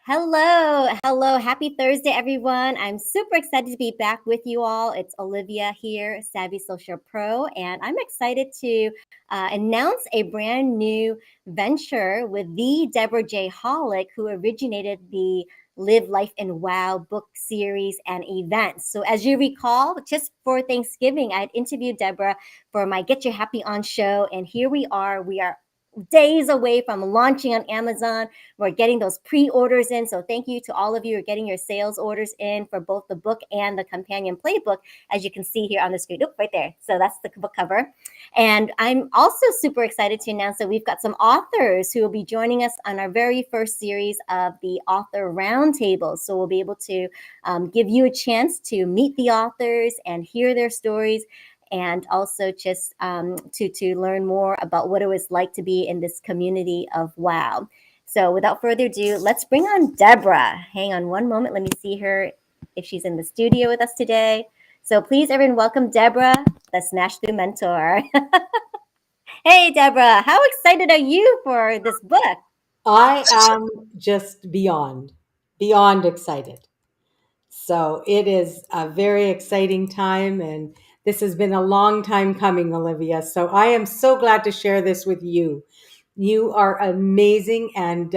Hello. Happy Thursday, everyone. I'm super excited to be back with you all. It's Olivia here, Savvy Social Pro, and I'm excited to announce a brand new venture with the Debora J. Hollick, who originated the Live Life and Wow book series and events. So, as you recall, just for Thanksgiving, I had interviewed Debora for my Get Your Happy On show, and here we are. We are days away from launching on Amazon. We're getting those pre-orders in. So thank you to all of you who are getting your sales orders in for both the book and the companion playbook, as you can see here on the screen. Right there. So that's the book cover. And I'm also super excited to announce that we've got some authors who will be joining us on our very first series of the author roundtable. So we'll be able to give you a chance to meet the authors and hear their stories, and also just to learn more about what it was like to be in this community of WOW. So without further ado, let's bring on Debora. Hang on one moment. Let me see her if she's in the studio with us today. So please, everyone, welcome Debora, the Smash Through Mentor. Hey, Debora, how excited are you for this book? I am just beyond excited. So it is a very exciting time, and this has been a long time coming, Olivia. So I am so glad to share this with you. You are amazing, and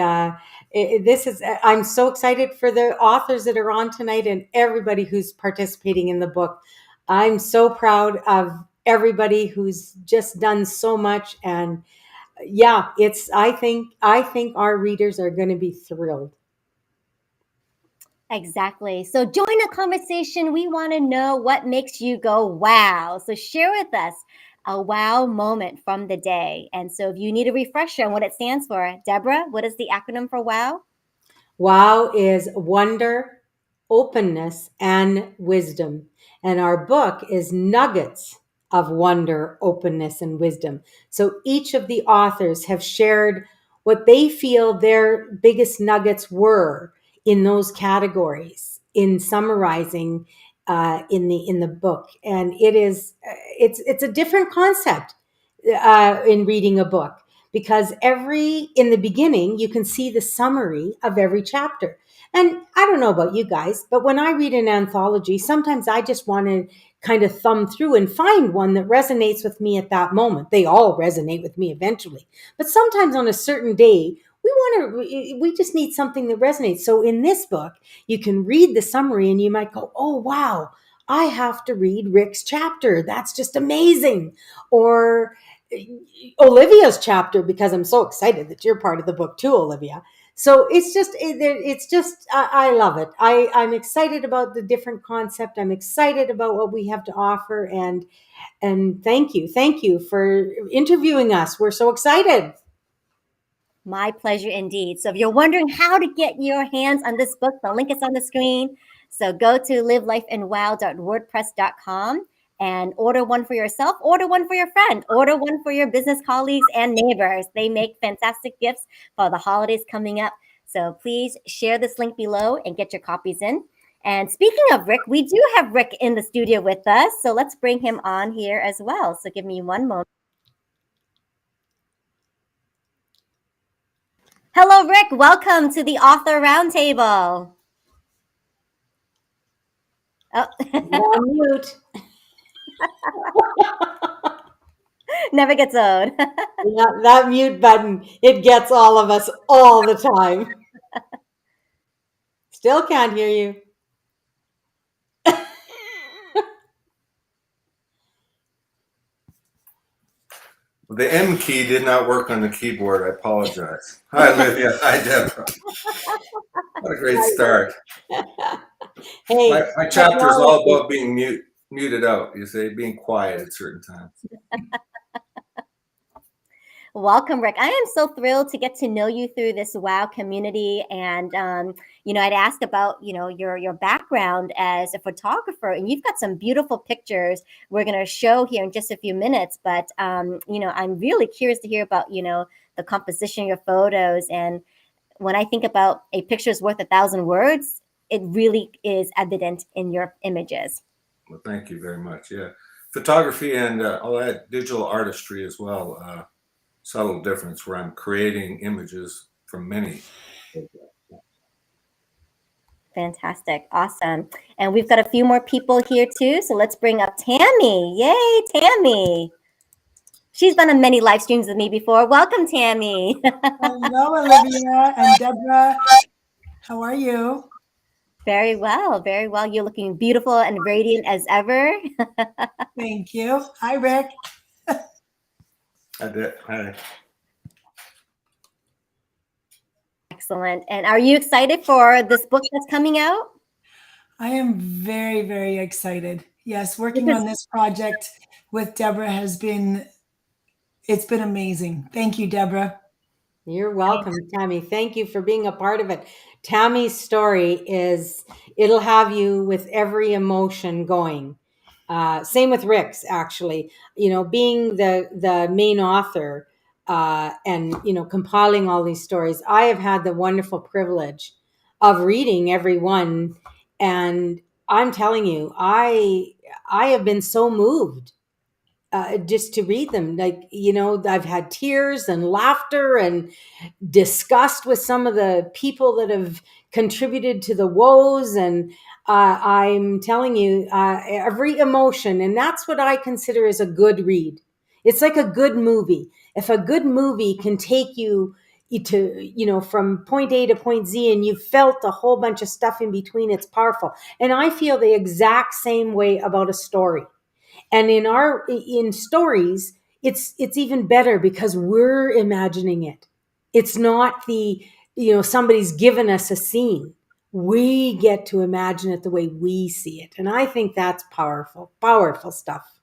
this is. I'm so excited for the authors that are on tonight and everybody who's participating in the book. I'm so proud of everybody who's just done so much, and yeah, it's. I think our readers are going to be thrilled. Exactly. So join the conversation. We want to know what makes you go wow. So share with us a wow moment from the day. And so if you need a refresher on what it stands for, Debora, what is the acronym for wow? Wow is wonder, openness, and wisdom. And our book is nuggets of wonder, openness, and wisdom. So each of the authors have shared what they feel their biggest nuggets were in those categories in summarizing in the book. And it's a different concept in reading a book, because every in the beginning you can see the summary of every chapter. And I don't know about you guys, but when I read an anthology, sometimes I just want to kind of thumb through and find one that resonates with me at that moment. They all resonate with me eventually, but sometimes on a certain day we just need something that resonates. So in this book, you can read the summary and you might go, oh wow, I have to read Ric's chapter, that's just amazing. Or Olivia's chapter, because I'm so excited that you're part of the book too, Olivia. So I love it. I'm excited about the different concept. I'm excited about what we have to offer, and thank you for interviewing us. We're so excited. My pleasure indeed. So if you're wondering how to get your hands on this book, the link is on the screen. So go to livelifeandwow.wordpress.com and order one for yourself, order one for your friend, order one for your business colleagues and neighbors. They make fantastic gifts for the holidays coming up. So please share this link below and get your copies in. And speaking of Ric, we do have Ric in the studio with us. So let's bring him on here as well. So give me one moment. Hello, Ric. Welcome to the Author Roundtable. Oh, You're on mute. never gets old. Yeah, that mute button, it gets all of us all the time. Still can't hear you. The M key did not work on the keyboard. I apologize. Hi, Olivia. Hi, Debora. What a great start. Hey, My chapter is all technology. about being muted out, you say, being quiet at certain times. Welcome, Ric. I am so thrilled to get to know you through this WOW community. And, I'd ask about, your background as a photographer, and you've got some beautiful pictures we're going to show here in just a few minutes. But, I'm really curious to hear about, the composition of your photos. And when I think about a picture is worth 1,000 words, it really is evident in your images. Well, thank you very much. Yeah. Photography and I'll add digital artistry as well. Subtle difference where I'm creating images from many. Fantastic. Awesome. And we've got a few more people here too. So let's bring up Tammy. Yay, Tammy. She's been on many live streams with me before. Welcome, Tammy. Hello, Olivia and Deborah. How are you? Very well. Very well. You're looking beautiful and radiant as ever. Thank you. Hi, Rick. Hi. Excellent. And are you excited for this book that's coming out? I am very, very excited. Yes, working on this project with Deborah it's been amazing. Thank you, Deborah. You're welcome, Tammy. Thank you for being a part of it. Tammy's story it'll have you with every emotion going. Same with Rick's, actually. Being the main author and, compiling all these stories, I have had the wonderful privilege of reading every one. And I'm telling you, I have been so moved just to read them. I've had tears and laughter and disgust with some of the people that have contributed to the woes. And I'm telling you, every emotion, and that's what I consider as a good read. It's like a good movie. If a good movie can take you to, from point A to point Z, and you felt a whole bunch of stuff in between, it's powerful. And I feel the exact same way about a story. And in stories, it's even better because we're imagining it. It's not somebody's given us a scene. We get to imagine it the way we see it. And I think that's powerful stuff.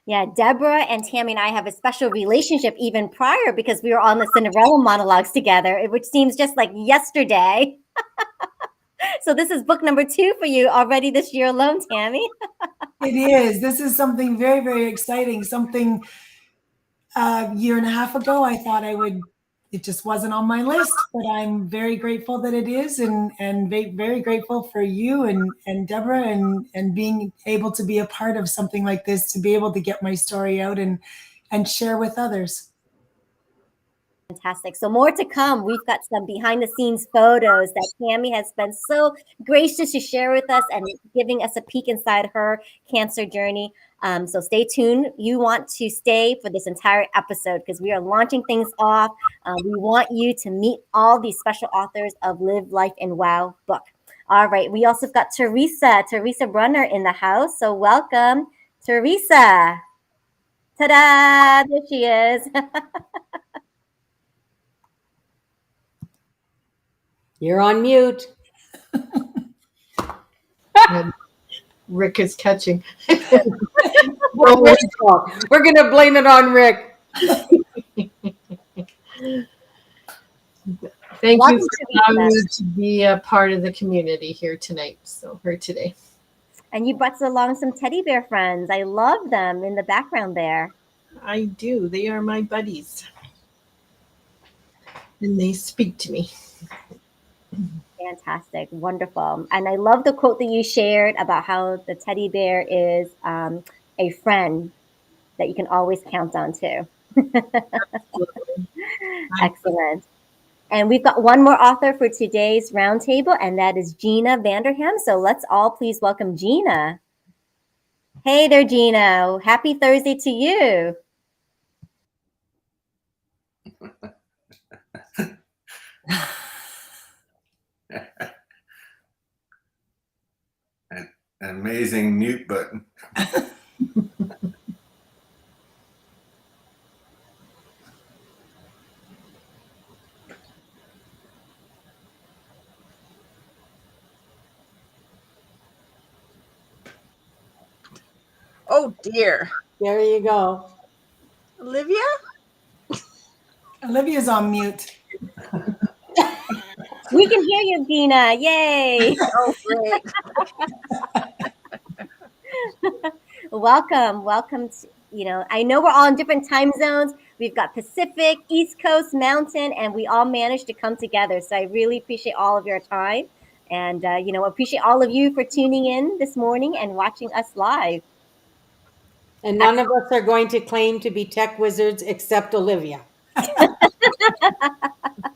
Yeah, Deborah and Tammy and I have a special relationship even prior because we were on the Cinderella monologues together, which seems just like yesterday. So this is book number 2 for you already this year alone, Tammy. It is. This is something very, very exciting. Something a year and a half ago, I thought it just wasn't on my list, but I'm very grateful that it is, and very grateful for you and Deborah and being able to be a part of something like this, to be able to get my story out and share with others. Fantastic. So more to come. We've got some behind the scenes photos that Tammy has been so gracious to share with us and giving us a peek inside her cancer journey. So stay tuned. You want to stay for this entire episode because we are launching things off. We want you to meet all these special authors of Live Life in WOW book. All right. We also got Teresa Brunner in the house. So welcome, Teresa. Ta-da! There she is. You're on mute. Rick is catching. We're going to blame it on Rick. Thank you for allowing me to be a part of the community here tonight. Today. And you brought along some teddy bear friends. I love them in the background there. I do. They are my buddies. And they speak to me. Fantastic. Wonderful. And I love the quote that you shared about how the teddy bear is a friend that you can always count on too. Excellent. And we've got one more author for today's roundtable, and that is Gina Vanderham. So let's all please welcome Gina. Hey there, Gina. Happy Thursday to you. An amazing mute button. Oh dear. There you go. Olivia? Olivia's on mute. We can hear you, Gina. Yay. Oh, great. Welcome to, I know we're all in different time zones. We've got Pacific, East Coast, Mountain, and we all managed to come together. So I really appreciate all of your time. And, appreciate all of you for tuning in this morning and watching us live. And none of us are going to claim to be tech wizards except Olivia.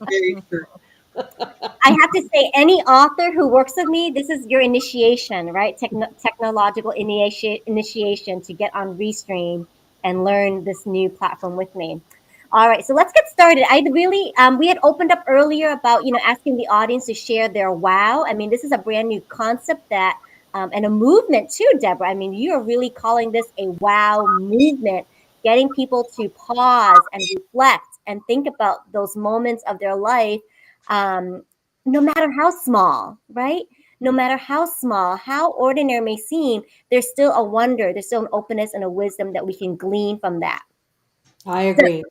Very true. I have to say, any author who works with me, this is your initiation, right? Technological initiation to get on Restream and learn this new platform with me. All right, so let's get started. I really, we had opened up earlier about, asking the audience to share their wow. I mean, this is a brand new concept that, and a movement too, Deborah. I mean, you are really calling this a wow movement, getting people to pause and reflect and think about those moments of their life, no matter how small, right? No matter how small, how ordinary may seem, there's still a wonder, there's still an openness and a wisdom that we can glean from that. I agree.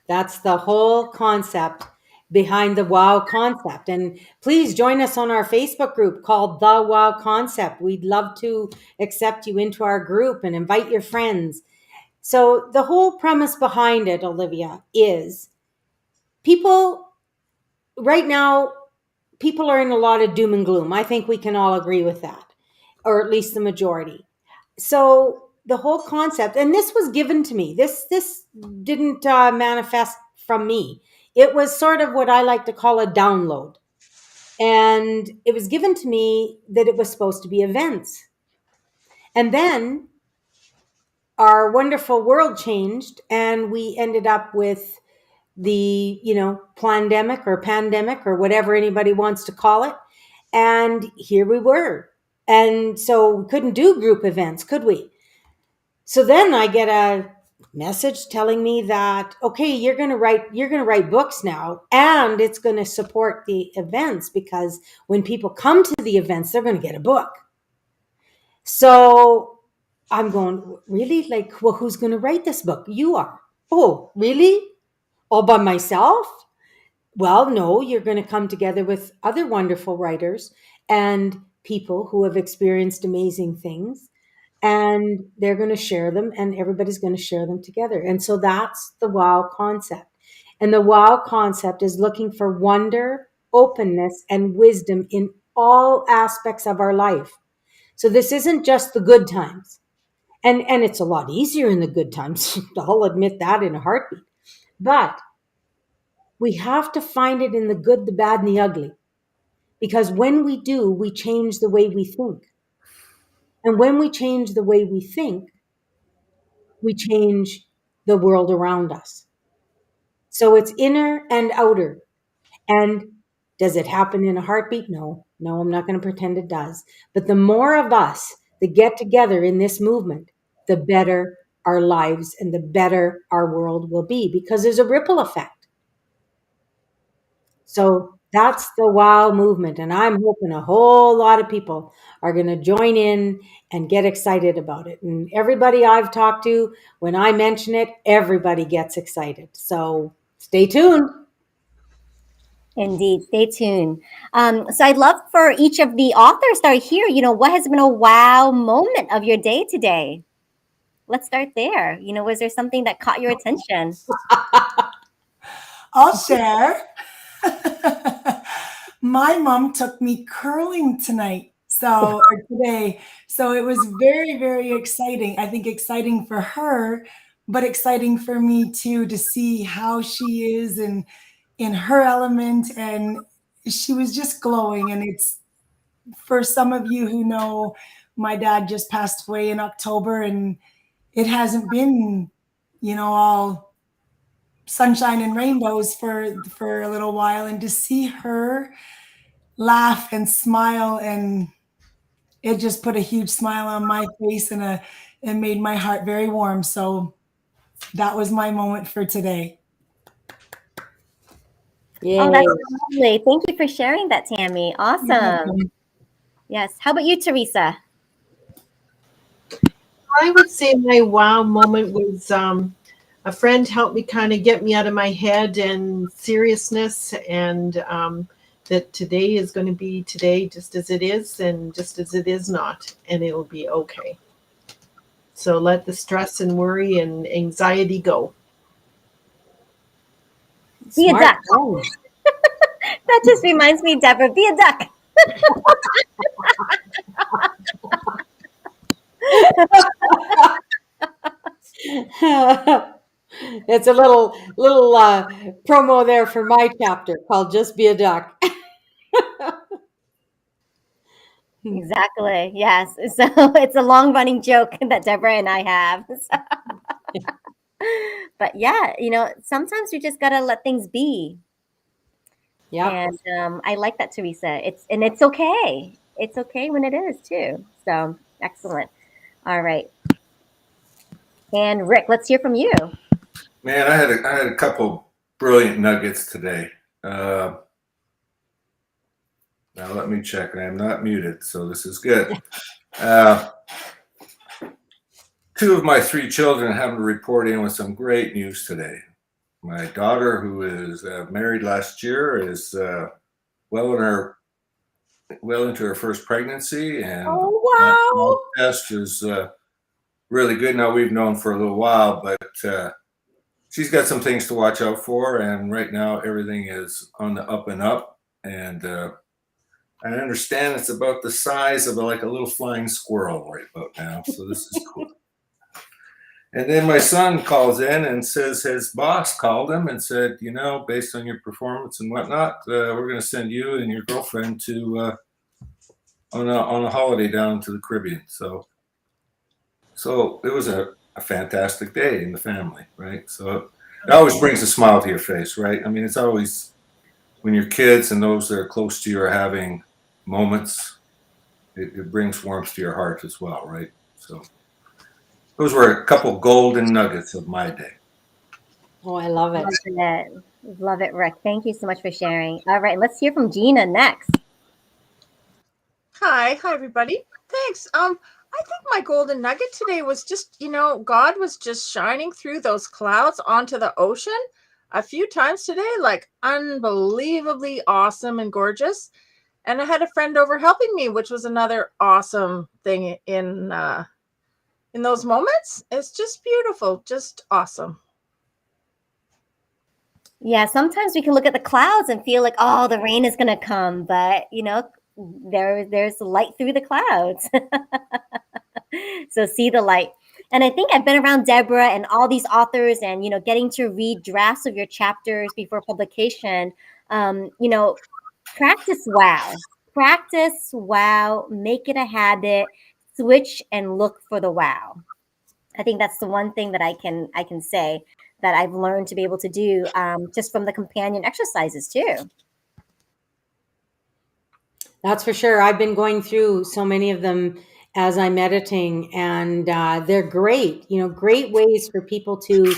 That's the whole concept behind the WOW concept. And please join us on our Facebook group called The WOW Concept. We'd love to accept you into our group and invite your friends. So the whole premise behind it, Olivia, is people right now, people are in a lot of doom and gloom. I think we can all agree with that, or at least the majority. So the whole concept, and this was given to me. This didn't manifest from me. It was sort of what I like to call a download, and it was given to me that it was supposed to be events, and then our wonderful world changed, and we ended up with the pandemic or whatever anybody wants to call it, and here we were, and so we couldn't do group events, could we? So then I get a message telling me that, okay, you're going to write books now, and it's going to support the events, because when people come to the events, they're going to get a book. So I'm going, really? Like, well, who's going to write this book? You are. Oh, really? All by myself? Well, no, you're going to come together with other wonderful writers and people who have experienced amazing things, and they're going to share them, and everybody's going to share them together. And so that's the WOW concept. And the WOW concept is looking for wonder, openness, and wisdom in all aspects of our life. So this isn't just the good times. And it's a lot easier in the good times. I'll admit that in a heartbeat. But we have to find it in the good, the bad, and the ugly. Because when we do, we change the way we think. And when we change the way we think, we change the world around us. So it's inner and outer. And does it happen in a heartbeat? No, I'm not going to pretend it does. But the more of us that get together in this movement, the better our lives and the better our world will be, because there's a ripple effect. So that's the WOW movement. And I'm hoping a whole lot of people are going to join in and get excited about it. And everybody I've talked to, when I mention it, everybody gets excited. So stay tuned. Indeed, stay tuned. So I'd love for each of the authors that are here, what has been a wow moment of your day today? Let's start there. Was there something that caught your attention? I'll share. My mom took me curling tonight. Or today. So it was very, very exciting. I think exciting for her, but exciting for me too, to see how she is and in her element. And she was just glowing. And it's, for some of you who know, my dad just passed away in October, and it hasn't been, all sunshine and rainbows for a little while. And to see her laugh and smile, and it just put a huge smile on my face, and it made my heart very warm. So that was my moment for today. Yay. Oh, that's lovely. Thank you for sharing that, Tammy. Awesome. Yes. How about you, Teresa? I would say my wow moment was a friend helped me kind of get me out of my head and seriousness, and that today is going to be today just as it is and just as it is not, and it'll be okay. So let the stress and worry and anxiety go. Be Smart. a duck. That just reminds me, Deborah, be a duck. It's a little promo there for my chapter called "Just Be a Duck." Exactly. Yes. So it's a long running joke that Deborah and I have. But yeah, sometimes we just gotta let things be. Yep. And I like that, Teresa. It's okay. It's okay when it is too. So excellent. All right. And Rick, let's hear from you. Man, I had a couple brilliant nuggets today. Now let me check. I am not muted, so this is good. Two of my three children happen to report in with some great news today. My daughter, who is married last year, is well in her well into her first pregnancy, and Oh, the test is really good. Now we've known for a little while, but she's got some things to watch out for, and right now everything is on the up and up. And I understand it's about the size of like a little flying squirrel right about now, so this is cool. And then my son calls in and says his boss called him and said, based on your performance and whatnot, we're going to send you and your girlfriend to on a holiday down to the Caribbean. So it was a fantastic day in the family, right? So it always brings a smile to your face, right? I mean, it's always when your kids and those that are close to you are having moments, it brings warmth to your heart as well, right? So those were a couple golden nuggets of my day. oh, I love it. Love it. Love it, Rick. Thank you so much for sharing. All right, let's hear from Gina next. Hi, everybody. Thanks. I think my golden nugget today was just, God was just shining through those clouds onto the ocean a few times today, like unbelievably awesome and gorgeous. And I had a friend over helping me, which was another awesome thing in those moments. It's just beautiful, just awesome. Yeah, sometimes we can look at the clouds and feel like, oh, the rain is going to come, but there's light through the clouds. So see the light. And I think I've been around Deborah and all these authors and, getting to read drafts of your chapters before publication. Practice wow. Practice wow. Make it a habit. Switch and look for the wow. I think that's the one thing that I can say that I've learned to be able to do just from the companion exercises too. That's for sure. I've been going through so many of them as I'm editing, and they're great. Great ways for people to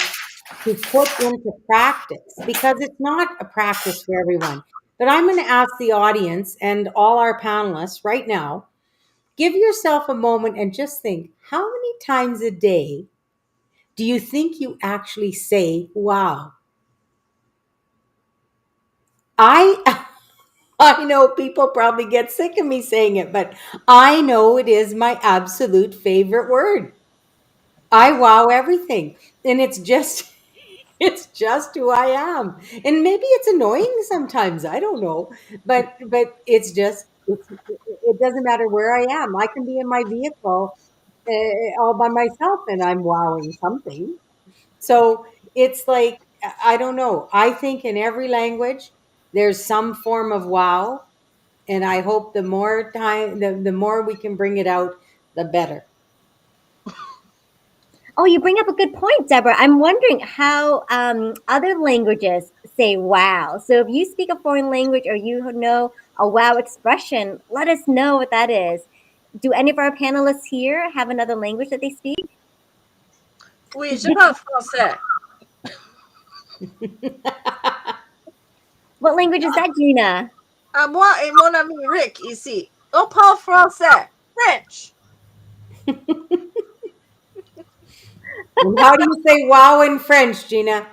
put into practice, because it's not a practice for everyone. But I'm going to ask the audience and all our panelists right now, give yourself a moment and just think, how many times a day do you think you actually say, wow? I I know people probably get sick of me saying it, but I know it is my absolute favorite word. I wow everything. And it's just it's just who I am. And maybe it's annoying sometimes, I don't know. But it doesn't matter where I am. I can be in my vehicle all by myself and I'm wowing something. So it's like, I don't know. I think in every language there's some form of wow, and I hope the more time, the more we can bring it out, the better. Oh, you bring up a good point, Deborah. I'm wondering how other languages say wow. So if you speak a foreign language or you know a wow expression, let us know what that is. Do any of our panelists here have another language that they speak? Oui, je parle français. What language is that, Gina? Moi et mon ami Rick ici. On parle français. French. And how do you say wow in French, Gina?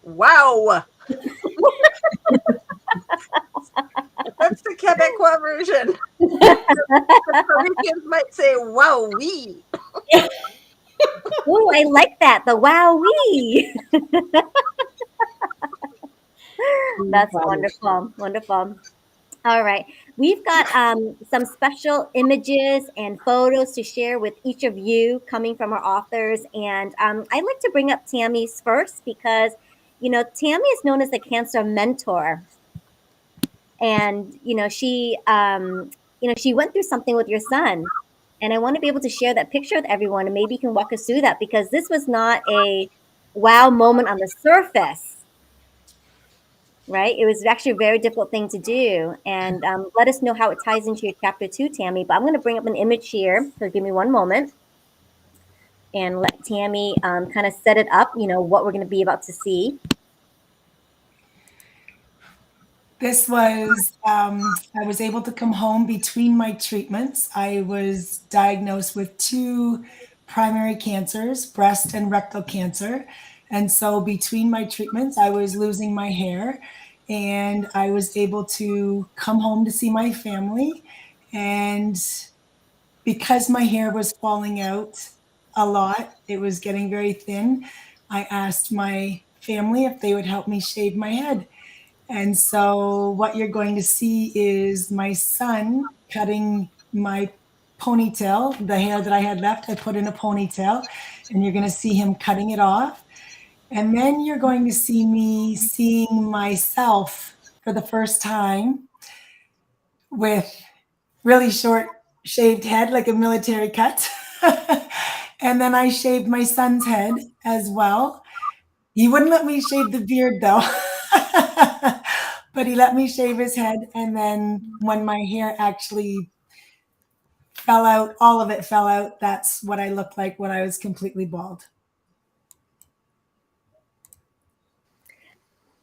Wow. That's the Quebecois version. The Parisians might say wow, oui. Oh, I like that. The wow-wee. That's wonderful. Wonderful. All right. We've got some special images and photos to share with each of you coming from our authors. And I'd like to bring up Tammy's first because, Tammy is known as the Cancer Mentor. And, she she went through something with your son. And I want to be able to share that picture with everyone, and maybe you can walk us through that, because this was not a wow moment on the surface, right? It was actually a very difficult thing to do. And let us know how it ties into your chapter 2, Tammy. But I'm going to bring up an image here. So give me one moment and let Tammy kind of set it up, what we're going to be about to see. This was, I was able to come home between my treatments. I was diagnosed with 2 primary cancers, breast and rectal cancer. And so between my treatments, I was losing my hair, and I was able to come home to see my family. And because my hair was falling out a lot, it was getting very thin, I asked my family if they would help me shave my head. And so what you're going to see is my son cutting my ponytail, the hair that I had left, I put in a ponytail, and you're going to see him cutting it off. And then you're going to see me seeing myself for the first time with really short shaved head, like a military cut. And then I shaved my son's head as well. He wouldn't let me shave the beard though. But he let me shave his head. And then when my hair actually fell out, all of it fell out, that's what I looked like when I was completely bald.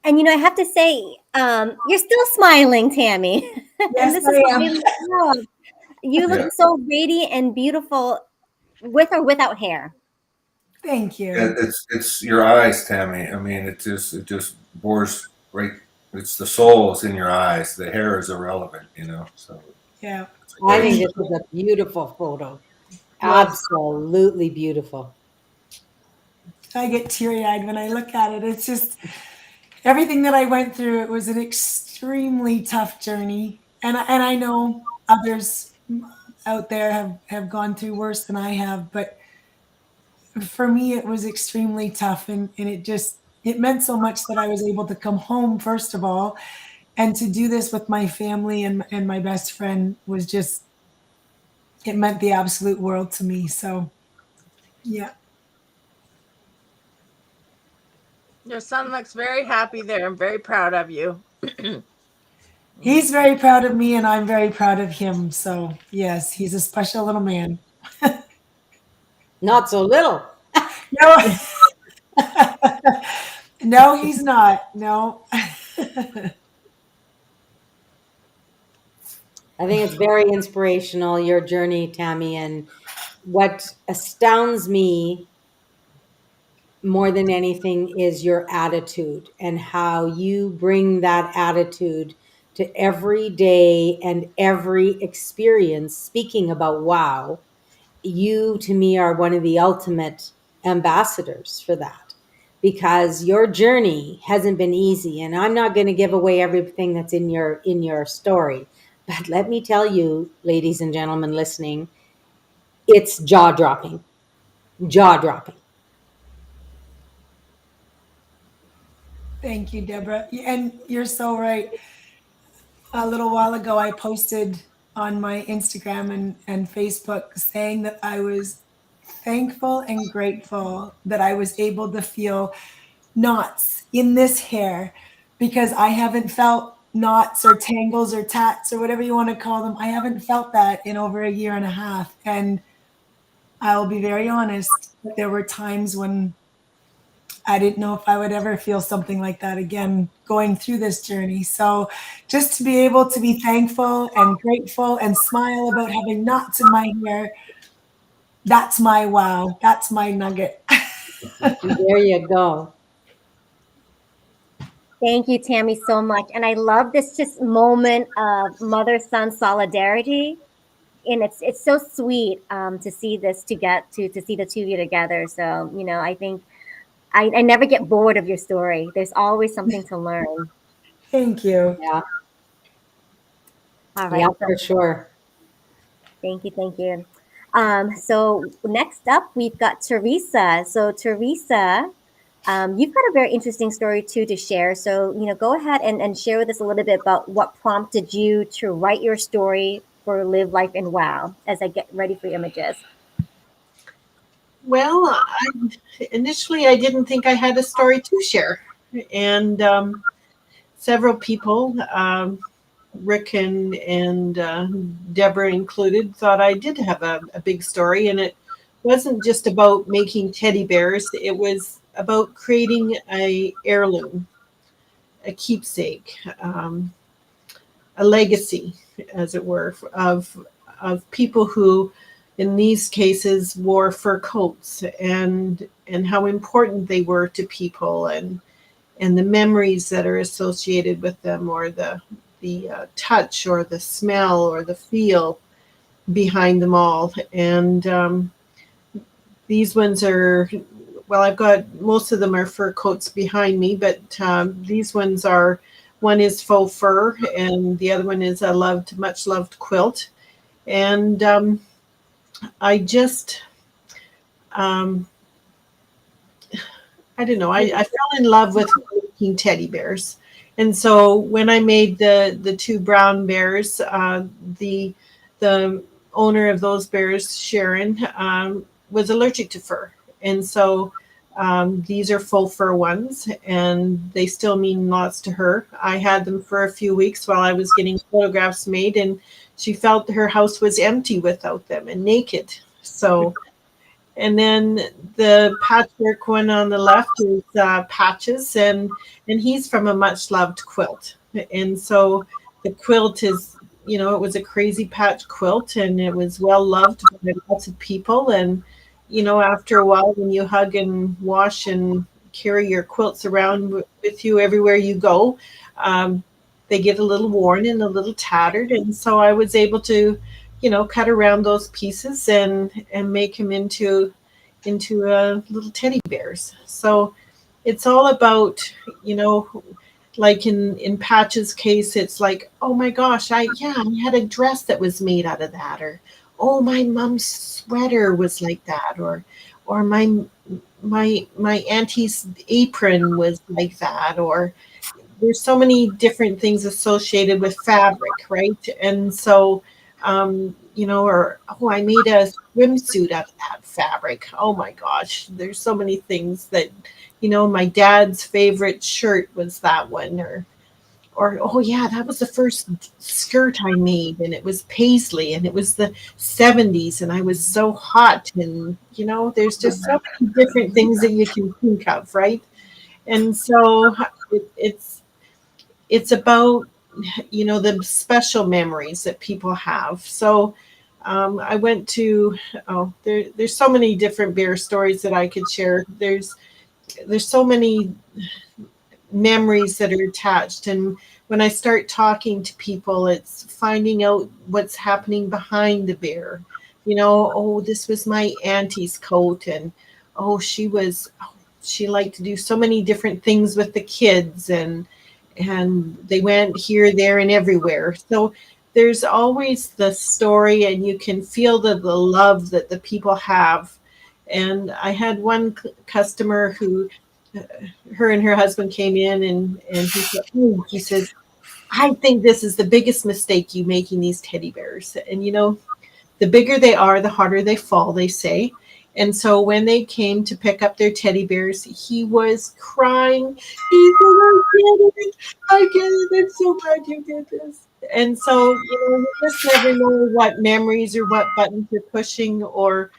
And I have to say, you're still smiling, Tammy. And Yes, this I is what am. we love. You look so radiant and beautiful with or without hair. Thank you. It's your eyes, Tammy. I mean, it just bores right. It's the soul is in your eyes. The hair is irrelevant, So Yeah. I think this is a beautiful photo. Absolutely beautiful. I get teary-eyed when I look at it. It's just everything that I went through. It was an extremely tough journey, and I know others out there have gone through worse than I have, but for me it was extremely tough, and it meant so much that I was able to come home, first of all, and to do this with my family and my best friend was just, it meant the absolute world to me. So yeah. Your son looks very happy there. I'm very proud of you. He's very proud of me, and I'm very proud of him. So yes, he's a special little man. Not so little. No, no, he's not. No. I think it's very inspirational, your journey, Tammy. And what astounds me more than anything is your attitude and how you bring that attitude to every day and every experience. Speaking about wow, you to me are one of the ultimate ambassadors for that, because your journey hasn't been easy. And I'm not going to give away everything that's in your story, but let me tell you, ladies and gentlemen listening, it's jaw-dropping. Jaw-dropping. Thank you, Deborah. And you're so right. A little while ago, I posted on my Instagram and Facebook saying that I was thankful and grateful that I was able to feel knots in this hair, because I haven't felt knots or tangles or tats or whatever you want to call them. I haven't felt that in over a year and a half. And I'll be very honest, there were times when I didn't know if I would ever feel something like that again going through this journey. So just to be able to be thankful and grateful and smile about having knots in my hair, that's my wow. That's my nugget. There you go. Thank you, Tammy, so much. And I love this just moment of mother-son solidarity. And it's so sweet to see this, to see the two of you together. So, I think I never get bored of your story. There's always something to learn. Thank you. Yeah. All right. Yeah, So for sure. thank you. Thank you. So next up, we've got Teresa. So Teresa, you've got a very interesting story too to share. So, go ahead and share with us a little bit about what prompted you to write your story for Live Life in WOW as I get ready for images? Well, initially I didn't think I had a story to share, and several people, Rick and Deborah included, thought I did have a big story, and it wasn't just about making teddy bears. It was about creating a heirloom, a keepsake, a legacy, as it were, of people who, in these cases, wore fur coats, and how important they were to people, and the memories that are associated with them, or the touch, or the smell, or the feel behind them all. And these ones are, well, I've got, most of them are fur coats behind me, but these ones are, one is faux fur, and the other one is a much loved quilt. And I just, um, I don't know, I fell in love with making teddy bears. And so when I made the two brown bears, the owner of those bears, Sharon, was allergic to fur. And so these are faux fur ones, and they still mean lots to her. I had them for a few weeks while I was getting photographs made, and she felt her house was empty without them and naked. So, and then the patchwork one on the left is Patches, and he's from a much loved quilt. And so the quilt is, it was a crazy patch quilt, and it was well loved by lots of people. And after a while, when you hug and wash and carry your quilts around with you everywhere you go, they get a little worn and a little tattered. And so I was able to, cut around those pieces and make them into little teddy bears. So it's all about, like in Patch's case, it's like, oh my gosh, I had a dress that was made out of that, or oh, my mom's sweater was like that, or my auntie's apron was like that, or there's so many different things associated with fabric, right? And so, or oh, I made a swimsuit out of that fabric. Oh my gosh, there's so many things that, my dad's favorite shirt was that one, or oh yeah, that was the first skirt I made, and it was paisley, and it was the 70s, and I was so hot, and there's just so many different things that you can think of, right? And so it's about the special memories that people have. So I went to there's so many different bear stories that I could share. There's so many memories that are attached, and when I start talking to people, it's finding out what's happening behind the bear. Oh, this was my auntie's coat, and oh, she liked to do so many different things with the kids, and they went here, there, and everywhere. So there's always the story, and you can feel the love that the people have. And I had one customer who, her and her husband came in, and he says, I think this is the biggest mistake you making these teddy bears. And the bigger they are, the harder they fall, they say. And so when they came to pick up their teddy bears, he was crying. He said, I get it. I'm so glad you did this. And so, you just never know what memories or what buttons you're pushing, or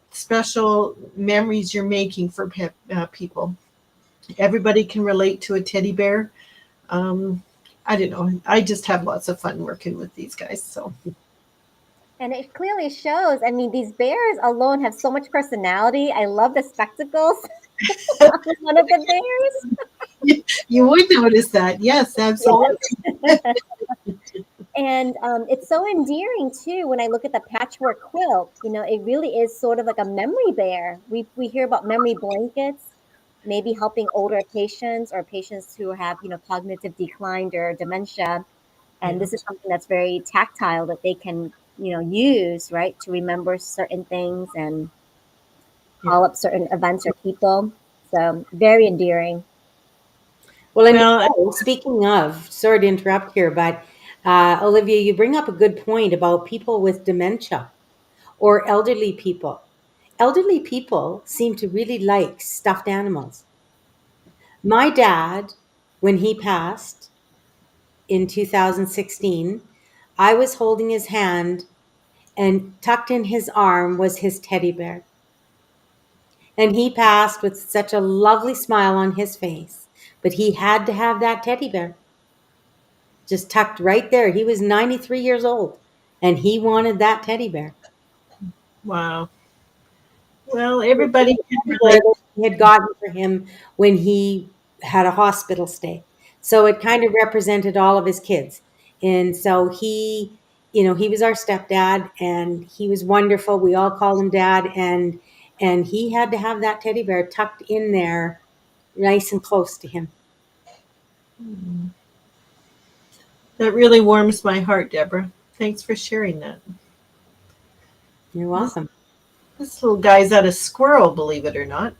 special memories you're making for people. Everybody can relate to a teddy bear. I don't know. I just have lots of fun working with these guys. So. And it clearly shows. I mean, these bears alone have so much personality. I love the spectacles on one of the bears. You would notice that. Yes, absolutely. Yes. And it's so endearing too when I look at the patchwork quilt. It really is sort of like a memory bear. We hear about memory blankets, maybe helping older patients or patients who have cognitive decline or dementia. And this is something that's very tactile that they can use, right, to remember certain things and call up certain events or people. So very endearing. Well, speaking of, sorry to interrupt here, but Olivia, you bring up a good point about people with dementia or elderly people. Elderly people seem to really like stuffed animals. My dad, when he passed in 2016, I was holding his hand, and tucked in his arm was his teddy bear. And he passed with such a lovely smile on his face, but he had to have that teddy bear just tucked right there. He was 93 years old, and he wanted that teddy bear. Wow. Well, everybody can Teddy bear relate. that he had gotten for him when he had a hospital stay. So it kind of represented all of his kids. And so he, he was our stepdad, and he was wonderful. We all called him dad, and he had to have that teddy bear tucked in there nice and close to him. That really warms my heart, Deborah. Thanks for sharing that. You're welcome. This little guy's out of squirrel, believe it or not.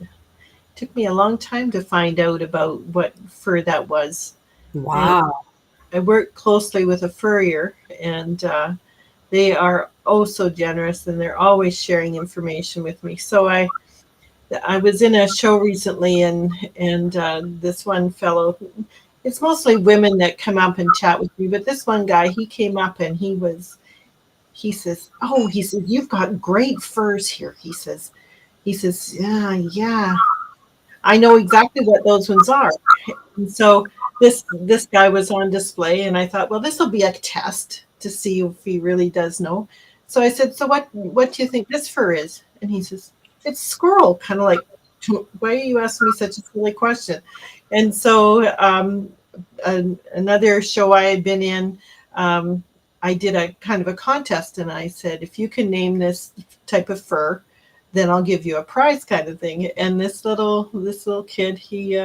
Took me a long time to find out about what fur that was. Wow. I work closely with a furrier, and they are oh so generous, and they're always sharing information with me. So I was in a show recently, and this one fellow, it's mostly women that come up and chat with me, but this one guy, he came up and he says, oh, he said, you've got great furs here. He says, yeah, I know exactly what those ones are. And so this guy was on display, and I thought, well, this will be a test to see if he really does know. So I said, so what do you think this fur is? And he says, it's squirrel. Kind of like, why are you asking me such a silly question? And so another show I had been in, I did a kind of a contest, and I said, if you can name this type of fur, then I'll give you a prize, kind of thing. And this little kid, he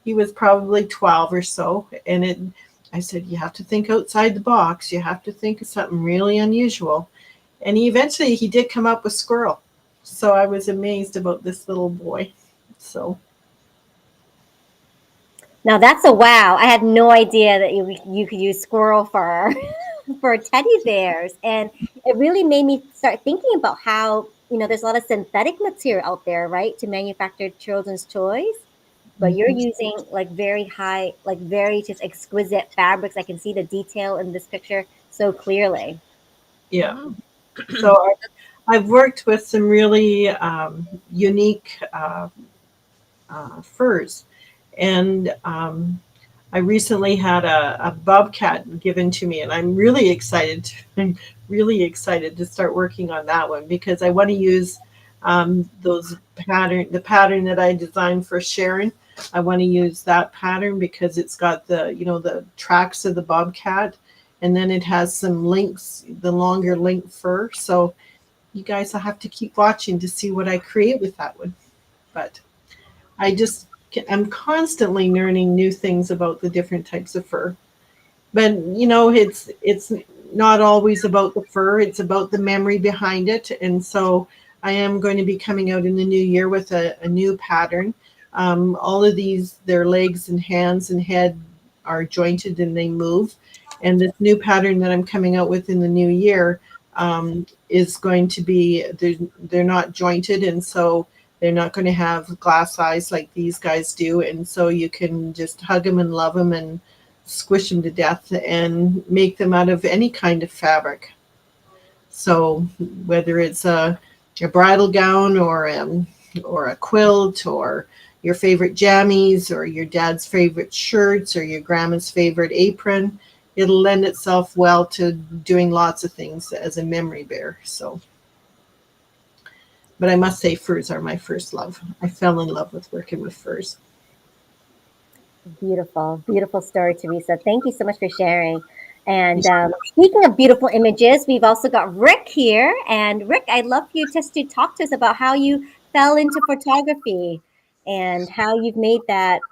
was probably 12 or so, and I said, you have to think outside the box. You have to think of something really unusual. And he did come up with squirrel. So I was amazed about this little boy. So Now that's a wow. I had no idea that you could use squirrel fur for teddy bears. And it really made me start thinking about how, there's a lot of synthetic material out there, right, to manufacture children's toys. But you're using like very high, like very just exquisite fabrics. I can see the detail in this picture so clearly. yeah. So I've worked with some really unique furs. And I recently had a bobcat given to me, and I'm really excited to start working on that one, because I want to use the pattern that I designed for Sharon. I want to use that pattern because it's got the tracks of the bobcat, and then it has some links, the longer link fur. So you guys will have to keep watching to see what I create with that one. But I'm constantly learning new things about the different types of fur. But it's not always about the fur, it's about the memory behind it. And so I am going to be coming out in the new year with a new pattern. All of these, their legs and hands and head are jointed and they move. And this new pattern that I'm coming out with in the new year is going to be, they're not jointed, and so they're not going to have glass eyes like these guys do. And so you can just hug them and love them and squish them to death and make them out of any kind of fabric. So whether it's a bridal gown or a quilt, or your favorite jammies, or your dad's favorite shirts, or your grandma's favorite apron, it'll lend itself well to doing lots of things as a memory bear. So, but I must say, furs are my first love. I fell in love with working with furs. Beautiful, beautiful story, Teresa. Thank you so much for sharing. And speaking of beautiful images, we've also got Ric here. And Ric, I'd love for you just to talk to us about how you fell into photography and how you've made that,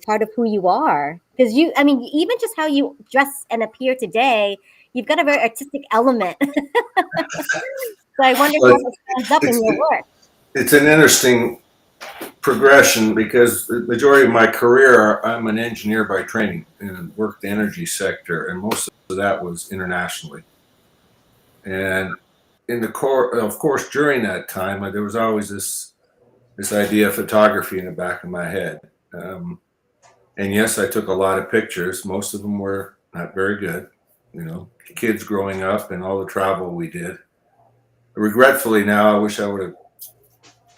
part of who you are. Because even just how you dress and appear today, you've got a very artistic element. So I wonder how it stands up in your work. It's an interesting progression, because the majority of my career, I'm an engineer by training and worked the energy sector, and most of that was internationally. And in the core, of course, during that time, there was always this idea of photography in the back of my head. And yes, I took a lot of pictures. Most of them were not very good. You know, kids growing up and all the travel we did. Regretfully now, I wish I would have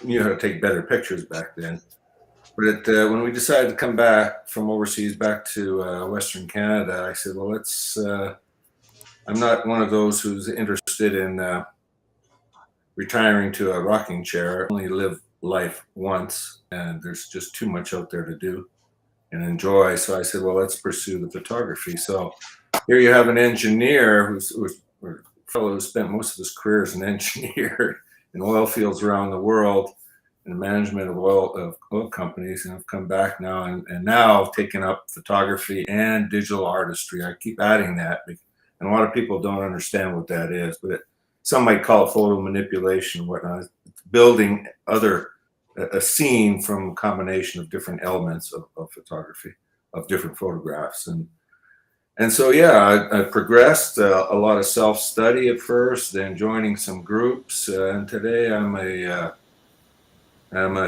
knew how to take better pictures back then. But when we decided to come back from overseas back to Western Canada, I said, well, let's, I'm not one of those who's interested in retiring to a rocking chair. I only live life once, and there's just too much out there to do and enjoy. So I said, well, let's pursue the photography. So here you have an engineer who's a fellow who spent most of his career as an engineer in oil fields around the world, in the management of oil companies, and I've come back now and now taken up photography and digital artistry. I keep adding that, and a lot of people don't understand what that is, but some might call it photo manipulation and whatnot. It's building a scene from a combination of different elements of photography, of different photographs. And so, yeah, I progressed a lot of self-study at first, then joining some groups. And today I'm a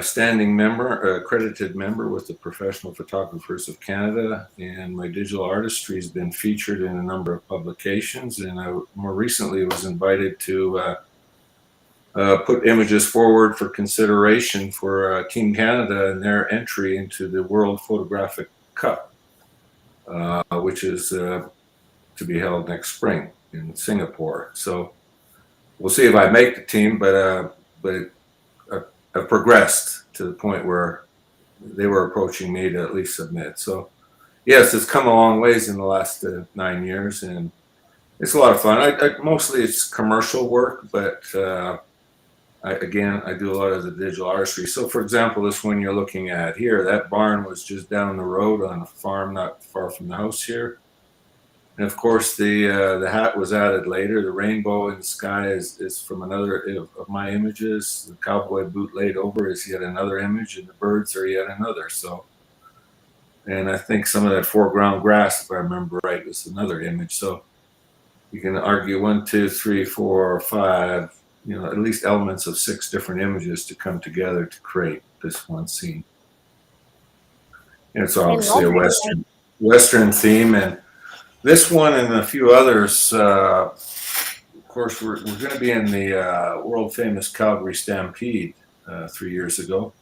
standing member, accredited member with the Professional Photographers of Canada, and my digital artistry has been featured in a number of publications. And I more recently was invited to put images forward for consideration for Team Canada and their entry into the World Photographic Cup, which is to be held next spring in Singapore. So we'll see if I make the team, but I've progressed to the point where they were approaching me to at least submit. So yes, it's come a long ways in the last 9 years, and it's a lot of fun. I mostly it's commercial work, but I do a lot of the digital artistry. So for example, this one you're looking at here, that barn was just down the road on a farm not far from the house here. And of course, the hat was added later. The rainbow in the sky is from another of my images. The cowboy boot laid over is yet another image, and the birds are yet another. So, and I think some of that foreground grass, if I remember right, was another image. So you can argue 1, 2, 3, 4, 5, you know, at least elements of 6 different images to come together to create this one scene. And it's obviously a Western theme, and this one and a few others, of course, we're going to be in the world famous Calgary Stampede 3 years ago,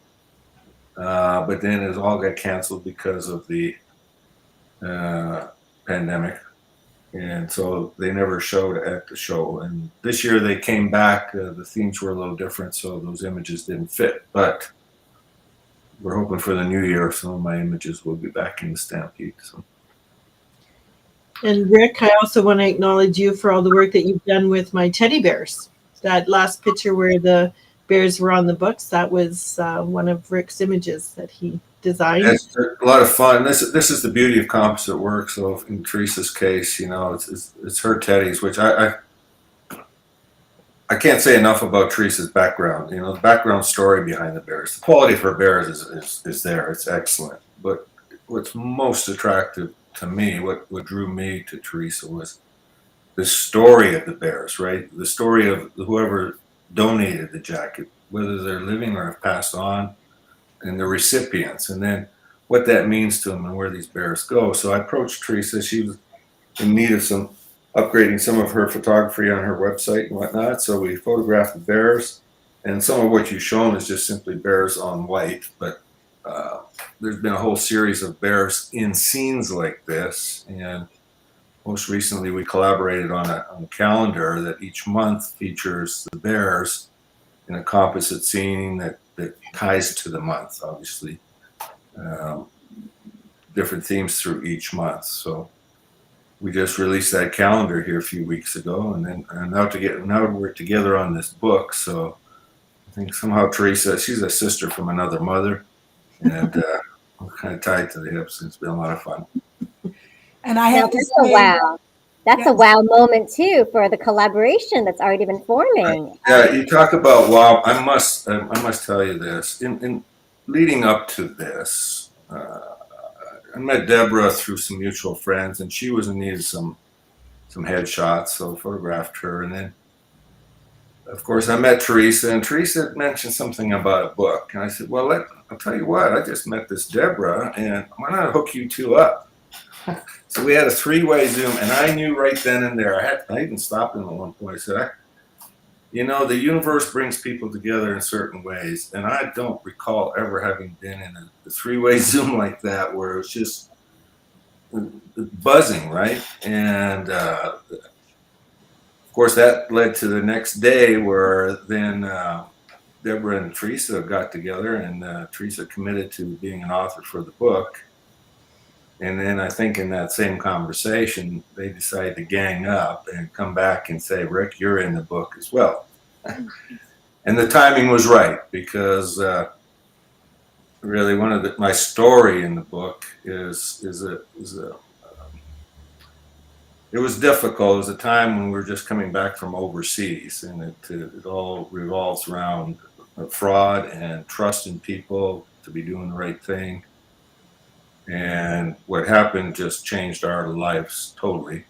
but then it all got canceled because of the pandemic, and so they never showed at the show. And this year they came back. The themes were a little different, so those images didn't fit. But we're hoping for the new year some of my images will be back in the Stampede. So. And Rick, I also want to acknowledge you for all the work that you've done with my teddy bears. That last picture where the bears were on the books, that was one of Rick's images that he designed. It's a lot of fun. This is the beauty of composite work. So in Teresa's case, you know, it's her teddies, which I can't say enough about Teresa's background. You know, the background story behind the bears. The quality of her bears is there. It's excellent. But what's most attractive to me, what drew me to Teresa was the story of the bears, right? The story of whoever donated the jacket, whether they're living or have passed on, and the recipients, and then what that means to them and where these bears go. So I approached Teresa. She was in need of upgrading some of her photography on her website and whatnot. So we photographed the bears, and some of what you've shown is just simply bears on white, but there's been a whole series of bears in scenes like this, and most recently we collaborated on a calendar that each month features the bears in a composite scene that ties to the month, obviously. Different themes through each month. So we just released that calendar here a few weeks ago, and now we're together on this book. So I think somehow Teresa, she's a sister from another mother, and we're kind of tied to the hips. It's been a lot of fun. And I have to say, wow. That's a wow moment too for the collaboration that's already been forming. Yeah, you talk about wow. I must tell you this. leading up to this, I met Deborah through some mutual friends, and she was in need of some headshots, so I photographed her. And then, of course, I met Teresa, and Teresa mentioned something about a book. And I said, well, I'll tell you what, I just met this Deborah, and why not hook you two up? So we had a three-way Zoom, and I knew right then and there, I even stopped him at one point. I said, the universe brings people together in certain ways, and I don't recall ever having been in a three-way Zoom like that where it was just buzzing, right? And of course, that led to the next day where then Deborah and Teresa got together, and Teresa committed to being an author for the book. And then I think in that same conversation, they decided to gang up and come back and say, Rick, you're in the book as well. And the timing was right, because really one of my story in the book is it was difficult. It was a time when we were just coming back from overseas, and it all revolves around fraud and trust in people to be doing the right thing. And what happened just changed our lives totally.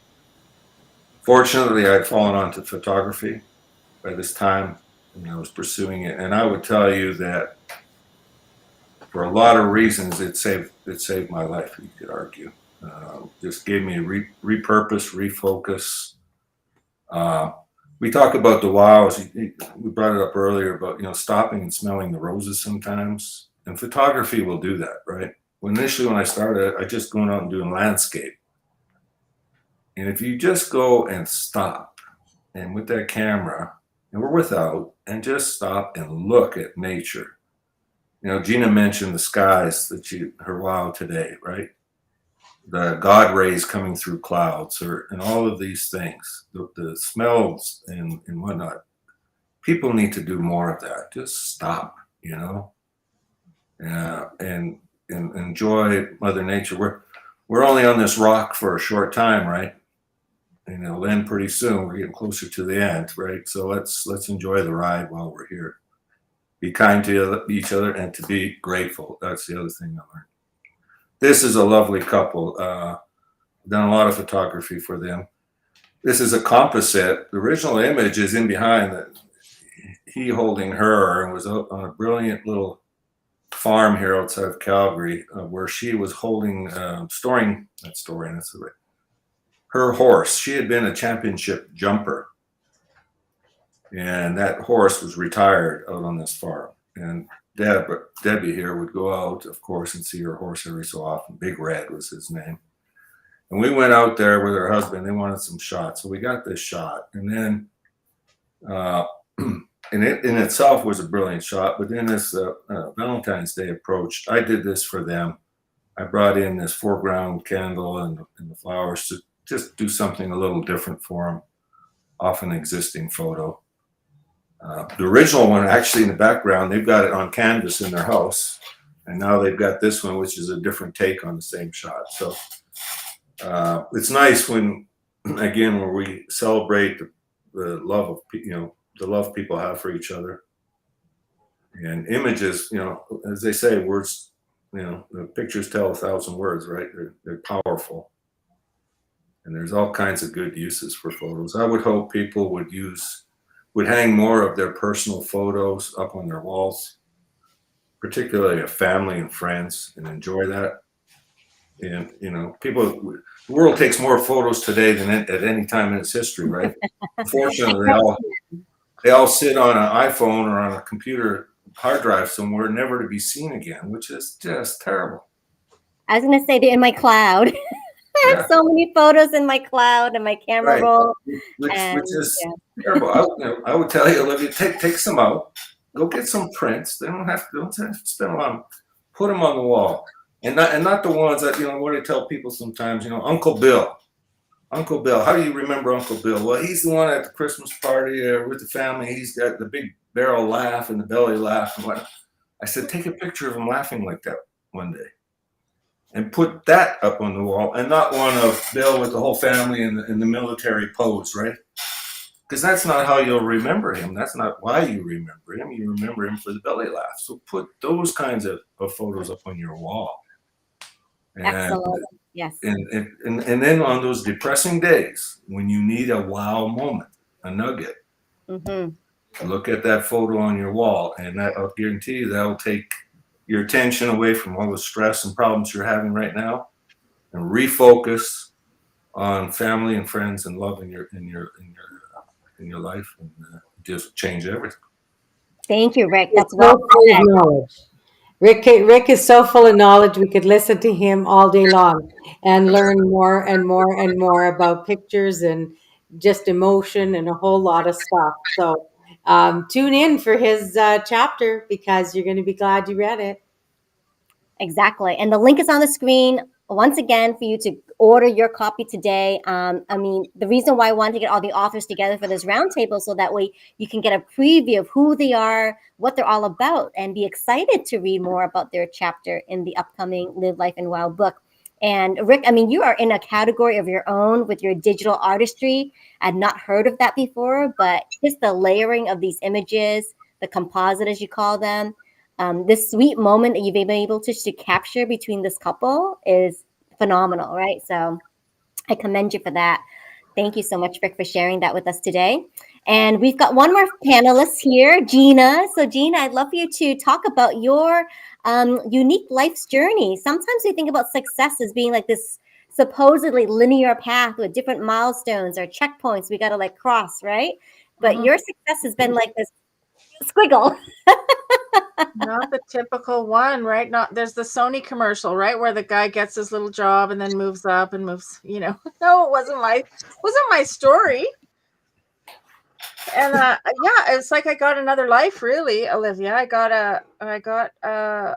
Fortunately, I'd fallen onto photography by this time, and I was pursuing it. And I would tell you that for a lot of reasons, it saved my life, you could argue. Just gave me a repurpose, refocus. We talk about the wows. We brought it up earlier about, stopping and smelling the roses sometimes. And photography will do that, right? Initially, when I started, I just going out and doing landscape. And if you just go and stop, and with that camera, and we're without, and just stop and look at nature. Gina mentioned the skies her wow today, right? The God rays coming through clouds, and all of these things, the smells and whatnot. People need to do more of that. Just stop, and enjoy Mother Nature. We're only on this rock for a short time, right? And it'll end pretty soon. We're getting closer to the end, right? So let's enjoy the ride while we're here. Be kind to each other and to be grateful. That's the other thing I learned. This is a lovely couple. I've done a lot of photography for them. This is a composite. The original image is in behind, he holding her, and was out on a brilliant little farm here outside of Calgary, where she was holding, her horse. She had been a championship jumper, and that horse was retired out on this farm. And Debbie here would go out, of course, and see her horse every so often. Big Red was his name. And we went out there with her husband. They wanted some shots, so we got this shot. And then, and it in itself was a brilliant shot. But then as Valentine's Day approached, I did this for them. I brought in this foreground candle and the flowers to just do something a little different for them off an existing photo. The original one, actually, in the background, they've got it on canvas in their house. And now they've got this one, which is a different take on the same shot. So it's nice when we celebrate the love of, the love people have for each other. And images, as they say, words, the pictures tell 1,000 words, right? They're powerful. And there's all kinds of good uses for photos. I would hope people would hang more of their personal photos up on their walls, particularly of family and friends, and enjoy that. And, the world takes more photos today than at any time in its history, right? Unfortunately, they all sit on an iPhone or on a computer hard drive somewhere, never to be seen again, which is just terrible. I was going to say in my cloud. I have so many photos in my cloud and my camera roll. Which is terrible. I would tell you, Olivia, take some out. Go get some prints. They don't have to spend a lot. Put them on the wall. And not the ones that, what I tell people sometimes, Uncle Bill. Uncle Bill, how do you remember Uncle Bill? Well, he's the one at the Christmas party with the family. He's got the big barrel laugh and the belly laugh and whatnot. I said, take a picture of him laughing like that one day. And put that up on the wall, and not one of Bill with the whole family in the military pose, right? because that's not how you'll remember him. That's not why you remember him. You remember him for the belly laugh. So put those kinds of photos up on your wall. And, Excellent. Yes. and then on those depressing days when you need a wow moment, a nugget, look at that photo on your wall, and that, I'll guarantee you that will take your attention away from all the stress and problems you're having right now, and refocus on family and friends and love in your life, and just change everything. Thank you, Ric. That's So well full said. of knowledge. Ric is so full of knowledge. We could listen to him all day long and learn more and more and more about pictures and just emotion and a whole lot of stuff. So tune in for his chapter, because you're going to be glad you read it. Exactly. And the link is on the screen once again for you to order your copy today. I mean, the reason why I wanted to get all the authors together for this roundtable, so that way you can get a preview of who they are, what they're all about, and be excited to read more about their chapter in the upcoming Live Life and Wow book. And Ric, I mean, you are in a category of your own with your digital artistry. I'd not heard of that before, but just the layering of these images, the composite, as you call them, this sweet moment that you've been able to capture between this couple is phenomenal, right? So I commend you for that. Thank you so much, Ric, for sharing that with us today. And we've got one more panelist here, Gina. So Gina, I'd love for you to talk about your unique life's journey. Sometimes we think about success as being like this supposedly linear path with different milestones or checkpoints we got to like cross, right? But your success has been like this squiggle. Not the typical one, right? Not there's the Sony commercial, right, where the guy gets his little job and then moves up and moves, you know. No, it wasn't my story. And yeah, it's like I got another life, really, Olivia. I got a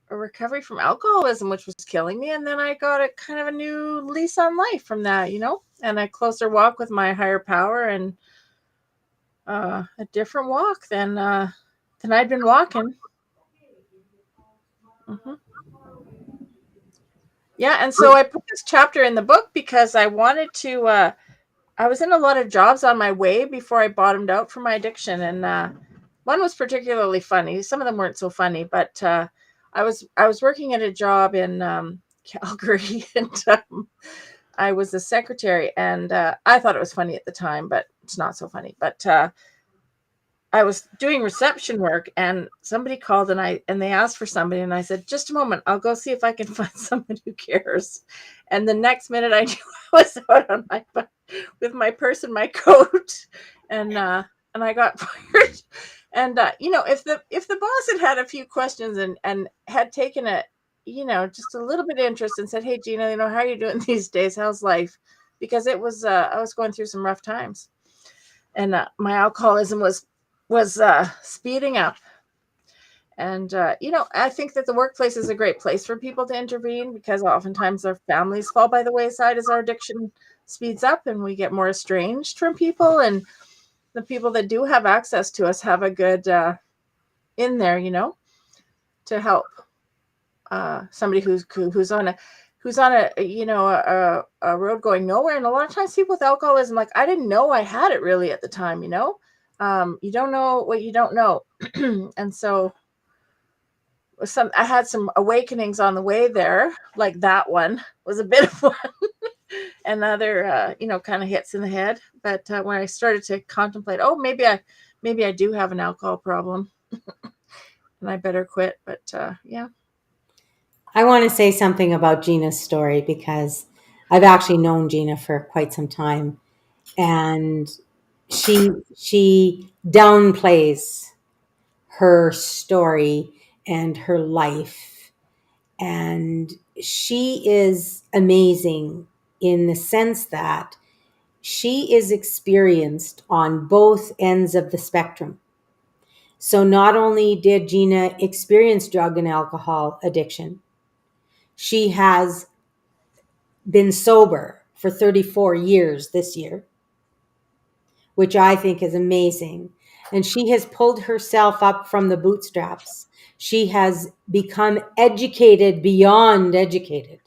recovery from alcoholism, which was killing me, and then I got a kind of a new lease on life from that, you know, and a closer walk with my higher power, and a different walk than I'd been walking. Yeah, and so I put this chapter in the book because I wanted to. I was in a lot of jobs on my way before I bottomed out from my addiction, and one was particularly funny. Some of them weren't so funny, but I was working at a job in Calgary, and I was a secretary, and I thought it was funny at the time, but it's not so funny. But I was doing reception work, and somebody called, and they asked for somebody, and I said, "Just a moment, I'll go see if I can find someone who cares." And the next minute, I knew I was out on my butt with my purse and my coat, and I got fired. And you know, if the boss had a few questions and had taken a, you know, just a little bit of interest and said, "Hey, Gina, you know, how are you doing these days? How's life?" Because it was I was going through some rough times, and my alcoholism was speeding up. And you know, I think that the workplace is a great place for people to intervene, because oftentimes their families fall by the wayside as our addiction speeds up and we get more estranged from people, and the people that do have access to us have a good in there, you know, to help somebody who's on a you know, a road going nowhere. And a lot of times people with alcoholism, like, I didn't know I had it really at the time, you know. You don't know what you don't know. And so I had some awakenings on the way there, like that one was a bit of one. And other you know, kind of hits in the head. But when I started to contemplate, oh, maybe I do have an alcohol problem and I better quit. But yeah. I want to say something about Gina's story, because I've actually known Gina for quite some time, and she downplays her story and her life, and she is amazing in the sense that she is experienced on both ends of the spectrum. So not only did Gina experience drug and alcohol addiction, she has been sober for 34 years this year, which I think is amazing. And she has pulled herself up from the bootstraps. She has become educated beyond educated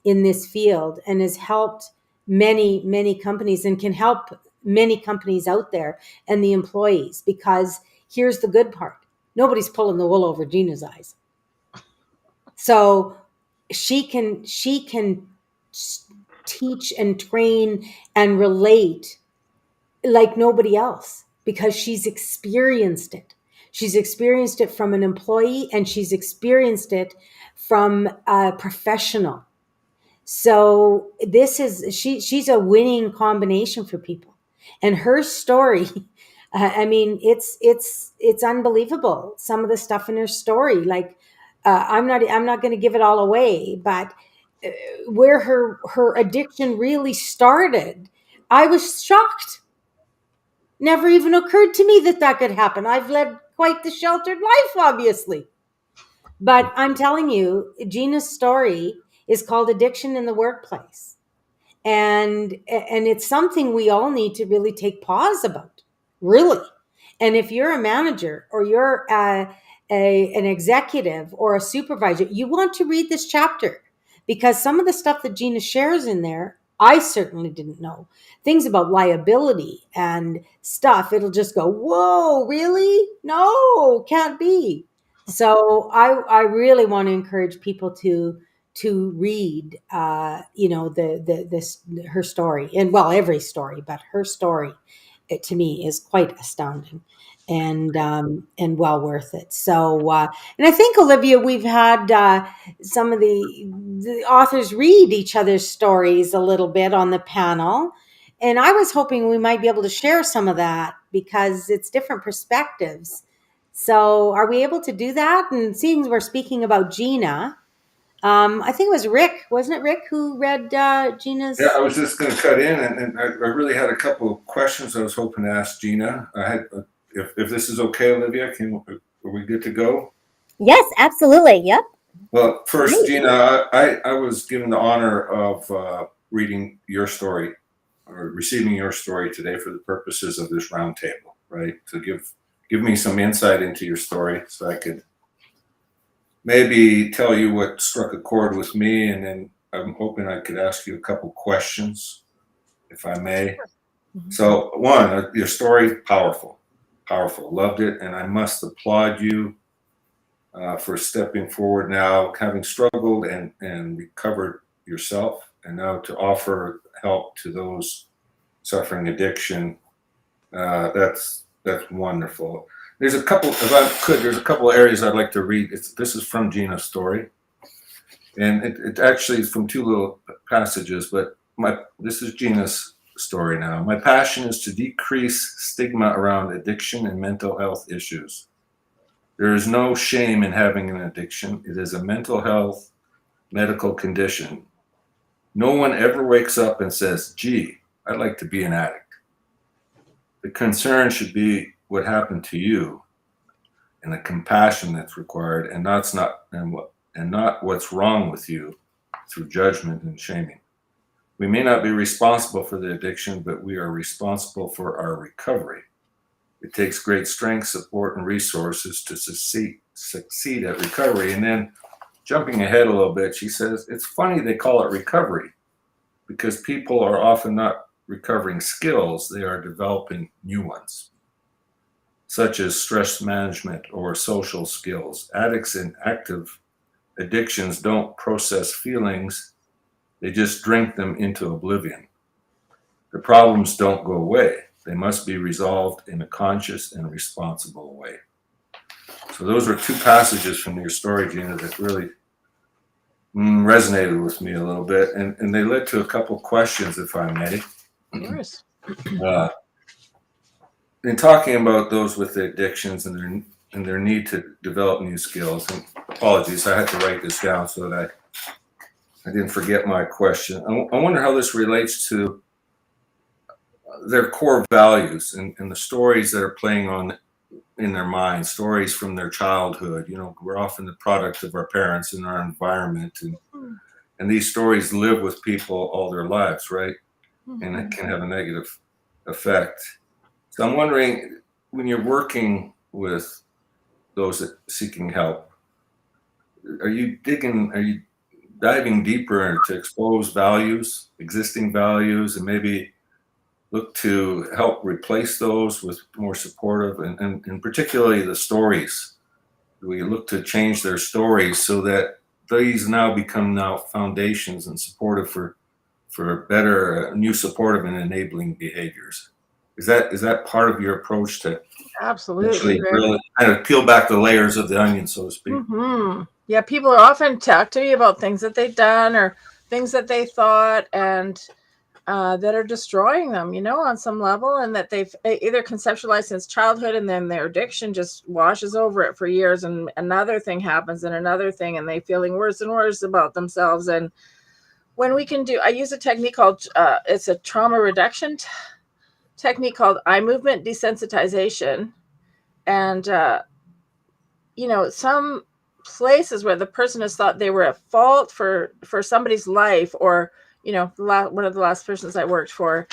in this field, and has helped many, many companies, and can help many companies out there and the employees, because here's the good part. Nobody's pulling the wool over Gina's eyes. So she can teach and train and relate like nobody else, because she's experienced it. She's experienced it from an employee, and she's experienced it from a professional. So she's a winning combination for people. And her story, I mean, it's unbelievable. Some of the stuff in her story, like, I'm not going to give it all away, but where her addiction really started, I was shocked. Never even occurred to me that could happen. I've led quite the sheltered life, obviously. But I'm telling you, Gina's story is called Addiction in the Workplace. And it's something we all need to really take pause about, really. And if you're a manager, or you're an executive or a supervisor, you want to read this chapter, because some of the stuff that Gina shares in there, I certainly didn't know. Things about liability and stuff, it'll just go, whoa, really? No, can't be. So I really want to encourage people to read, her story, and well, every story, but her story, to me, is quite astounding, and well worth it. So, and I think, Olivia, we've had some of the authors read each other's stories a little bit on the panel, and I was hoping we might be able to share some of that, because it's different perspectives. So, are we able to do that? And seeing we're speaking about Gina, I think it was Ric, wasn't it, Ric, who read Gina's? Yeah, I was just going to cut in, and I really had a couple of questions I was hoping to ask Gina. I had, if this is okay, Olivia, are we good to go? Yes, absolutely. Yep. Well, first, Gina, I was given the honor of reading your story, or receiving your story today, for the purposes of this roundtable, right? To give me some insight into your story, so I could maybe tell you what struck a chord with me, and then I'm hoping I could ask you a couple questions, if I may. Mm-hmm. So, one, your story, powerful, loved it, and I must applaud you for stepping forward now, having struggled and recovered yourself, and now to offer help to those suffering addiction. That's wonderful. There's a couple, if I could, there's a couple of areas I'd like to read. This is from Gina's story, and it actually is from two little passages, but this is Gina's story now. My passion is to decrease stigma around addiction and mental health issues. There is no shame in having an addiction. It is a mental health medical condition. No one ever wakes up and says, gee, I'd like to be an addict. The concern should be what happened to you, and the compassion that's required, and not what's wrong with you through judgment and shaming. We may not be responsible for the addiction, but we are responsible for our recovery. It takes great strength, support, and resources to succeed at recovery. And then, jumping ahead a little bit, she says, it's funny they call it recovery, because people are often not recovering skills, they are developing new ones, such as stress management or social skills. Addicts in active addictions don't process feelings, they just drink them into oblivion. The problems don't go away. They must be resolved in a conscious and responsible way. So those are two passages from your story, Gina, that really resonated with me a little bit. And they led to a couple questions, if I may. Of course. In talking about those with the addictions and their need to develop new skills, and apologies, I had to write this down so that I didn't forget my question. I wonder how this relates to their core values and the stories that are playing on in their minds, stories from their childhood. You know, we're often the product of our parents and our environment, and these stories live with people all their lives, right? And it can have a negative effect. So I'm wondering, when you're working with those seeking help, are you diving deeper to expose values, existing values, and maybe look to help replace those with more supportive and particularly the stories? Do we look to change their stories so that these now become foundations and supportive for better new supportive and enabling behaviors? Is that part of your approach to Absolutely, actually Rick. really kind of peel back the layers of the onion, so to speak? Mm-hmm. Yeah, people are often talk to me about things that they've done or things that they thought and that are destroying them, on some level, and that they've either conceptualized since childhood, and then their addiction just washes over it for years, and another thing happens, and another thing, and they feeling worse and worse about themselves. And when I use a technique called it's a trauma reduction technique called eye movement desensitization, and some places where the person has thought they were at fault for somebody's life, or one of the last persons I worked for,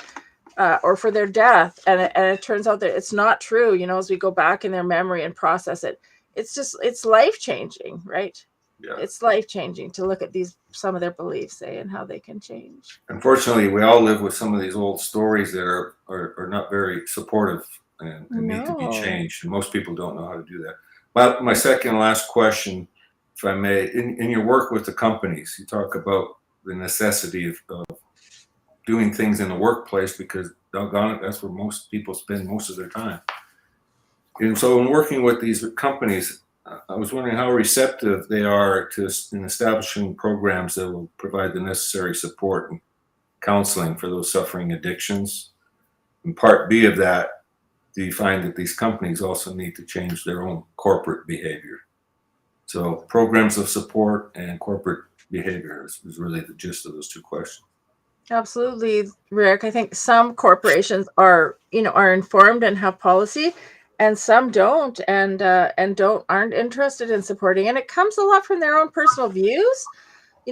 or for their death, and it turns out that it's not true. As we go back in their memory and process it, it's life changing, right? Yeah. It's life changing to look at some of their beliefs, and how they can change. Unfortunately, we all live with some of these old stories that are not very supportive and need to be changed. And most people don't know how to do that. But my second and last question, if I may, in your work with the companies, you talk about the necessity of doing things in the workplace because, doggone it, that's where most people spend most of their time. And so in working with these companies, I was wondering how receptive they are in establishing programs that will provide the necessary support and counseling for those suffering addictions. And part B of that, do you find that these companies also need to change their own corporate behavior? So programs of support and corporate behavior is really the gist of those two questions. Absolutely, Rick. I think some corporations are informed and have policy, and some don't, and aren't interested in supporting. And it comes a lot from their own personal views,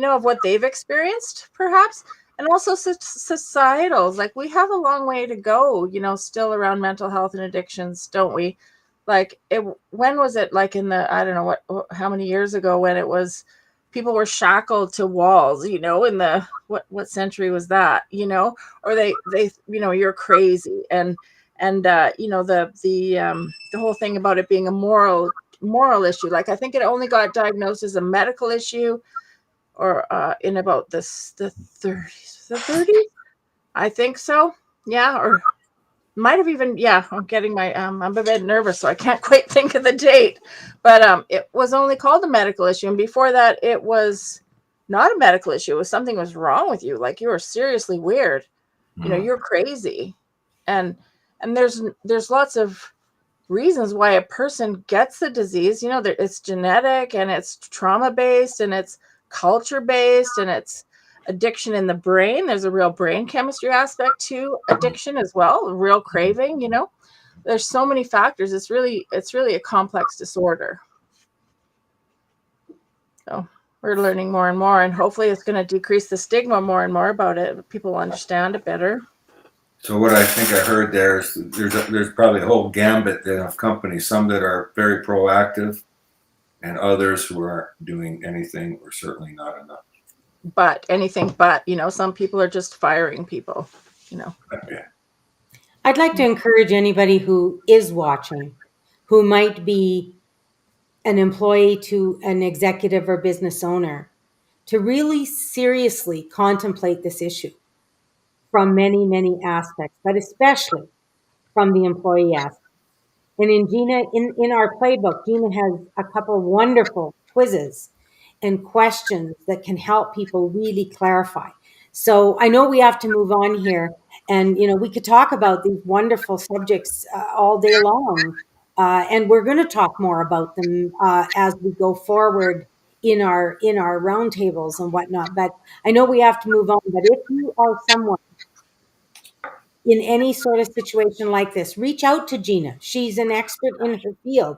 of what they've experienced, perhaps, and also societals. Like, we have a long way to go, still around mental health and addictions, don't we? Like, when was it? Like I don't know how many years ago, when it was people were shackled to walls, in the what century was that, or they you're crazy, and the whole thing about it being a moral issue. Like, I think it only got diagnosed as a medical issue, or in about the 30s, I think so. Yeah, or might have even, I'm getting I'm a bit nervous, so I can't quite think of the date, but it was only called a medical issue, and before that it was not a medical issue. It was something was wrong with you, like you were seriously weird, you're crazy. And there's lots of reasons why a person gets the disease. It's genetic, and it's trauma based, and it's culture based, and it's addiction in the brain. There's a real brain chemistry aspect to addiction as well, a real craving. There's so many factors. It's really a complex disorder. So we're learning more and more, and hopefully it's going to decrease the stigma more and more about it. People understand it better. So what I think I heard there is there's probably a whole gambit then of companies, some that are very proactive and others who aren't doing anything, or certainly not enough. But some people are just firing people, Yeah. I'd like to encourage anybody who is watching, who might be an employee to an executive or business owner, to really seriously contemplate this issue from many, many aspects, but especially from the employee aspect. And in our playbook, Gina has a couple wonderful quizzes and questions that can help people really clarify. So I know we have to move on here, and we could talk about these wonderful subjects all day long, and we're going to talk more about them as we go forward in our roundtables and whatnot. But I know we have to move on. But if you are someone in any sort of situation like this, reach out to Gina. She's an expert in her field.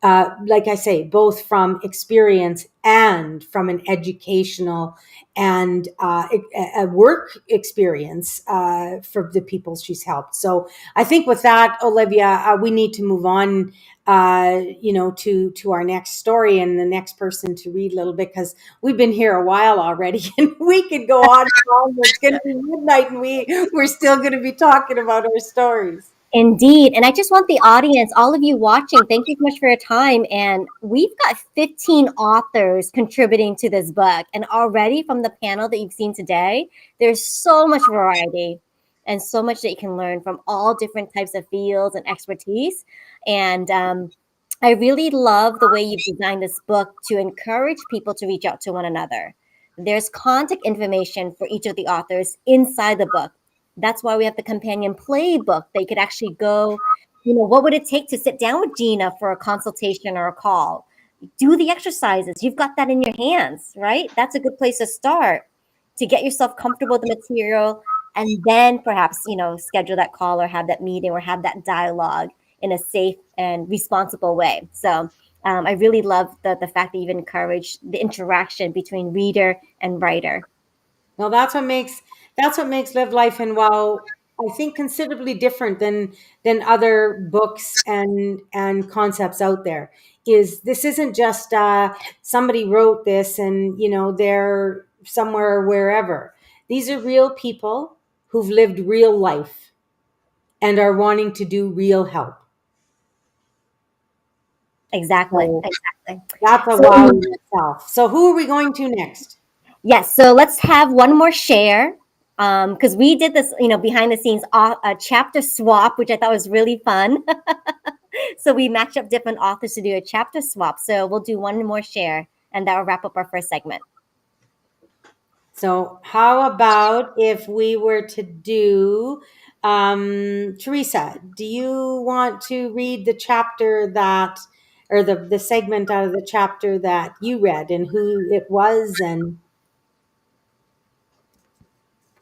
like I say, both from experience and from an educational and a work experience for the people she's helped. So I think with that, Olivia, we need to move on, to our next story and the next person to read a little bit, because we've been here a while already and we could go on and on. It's going to be midnight and we're still going to be talking about our stories. Indeed. And I just want the audience, all of you watching, thank you so much for your time. And we've got 15 authors contributing to this book. And already from the panel that you've seen today, there's so much variety and so much that you can learn from all different types of fields and expertise. And I really love the way you've designed this book to encourage people to reach out to one another. There's contact information for each of the authors inside the book. That's why we have the companion playbook. They could actually go, what would it take to sit down with Gina for a consultation or a call? Do the exercises. You've got that in your hands, right? That's a good place to start to get yourself comfortable with the material, and then perhaps, schedule that call or have that meeting or have that dialogue in a safe and responsible way. So I really love the fact that you've encouraged the interaction between reader and writer. Well, that's what makes Live Life and Wow, I think, considerably different than other books and concepts out there. Is this isn't just somebody wrote this and they're somewhere wherever. These are real people who've lived real life and are wanting to do real help. Exactly. So exactly. that's a wow in itself. So who are we going to next? Yes, so let's have one more share, because we did this, behind the scenes, a chapter swap, which I thought was really fun. So we matched up different authors to do a chapter swap. So we'll do one more share, and that will wrap up our first segment. So how about if we were to do, Teresa, do you want to read the chapter that, or the segment out of the chapter that you read and who it was? And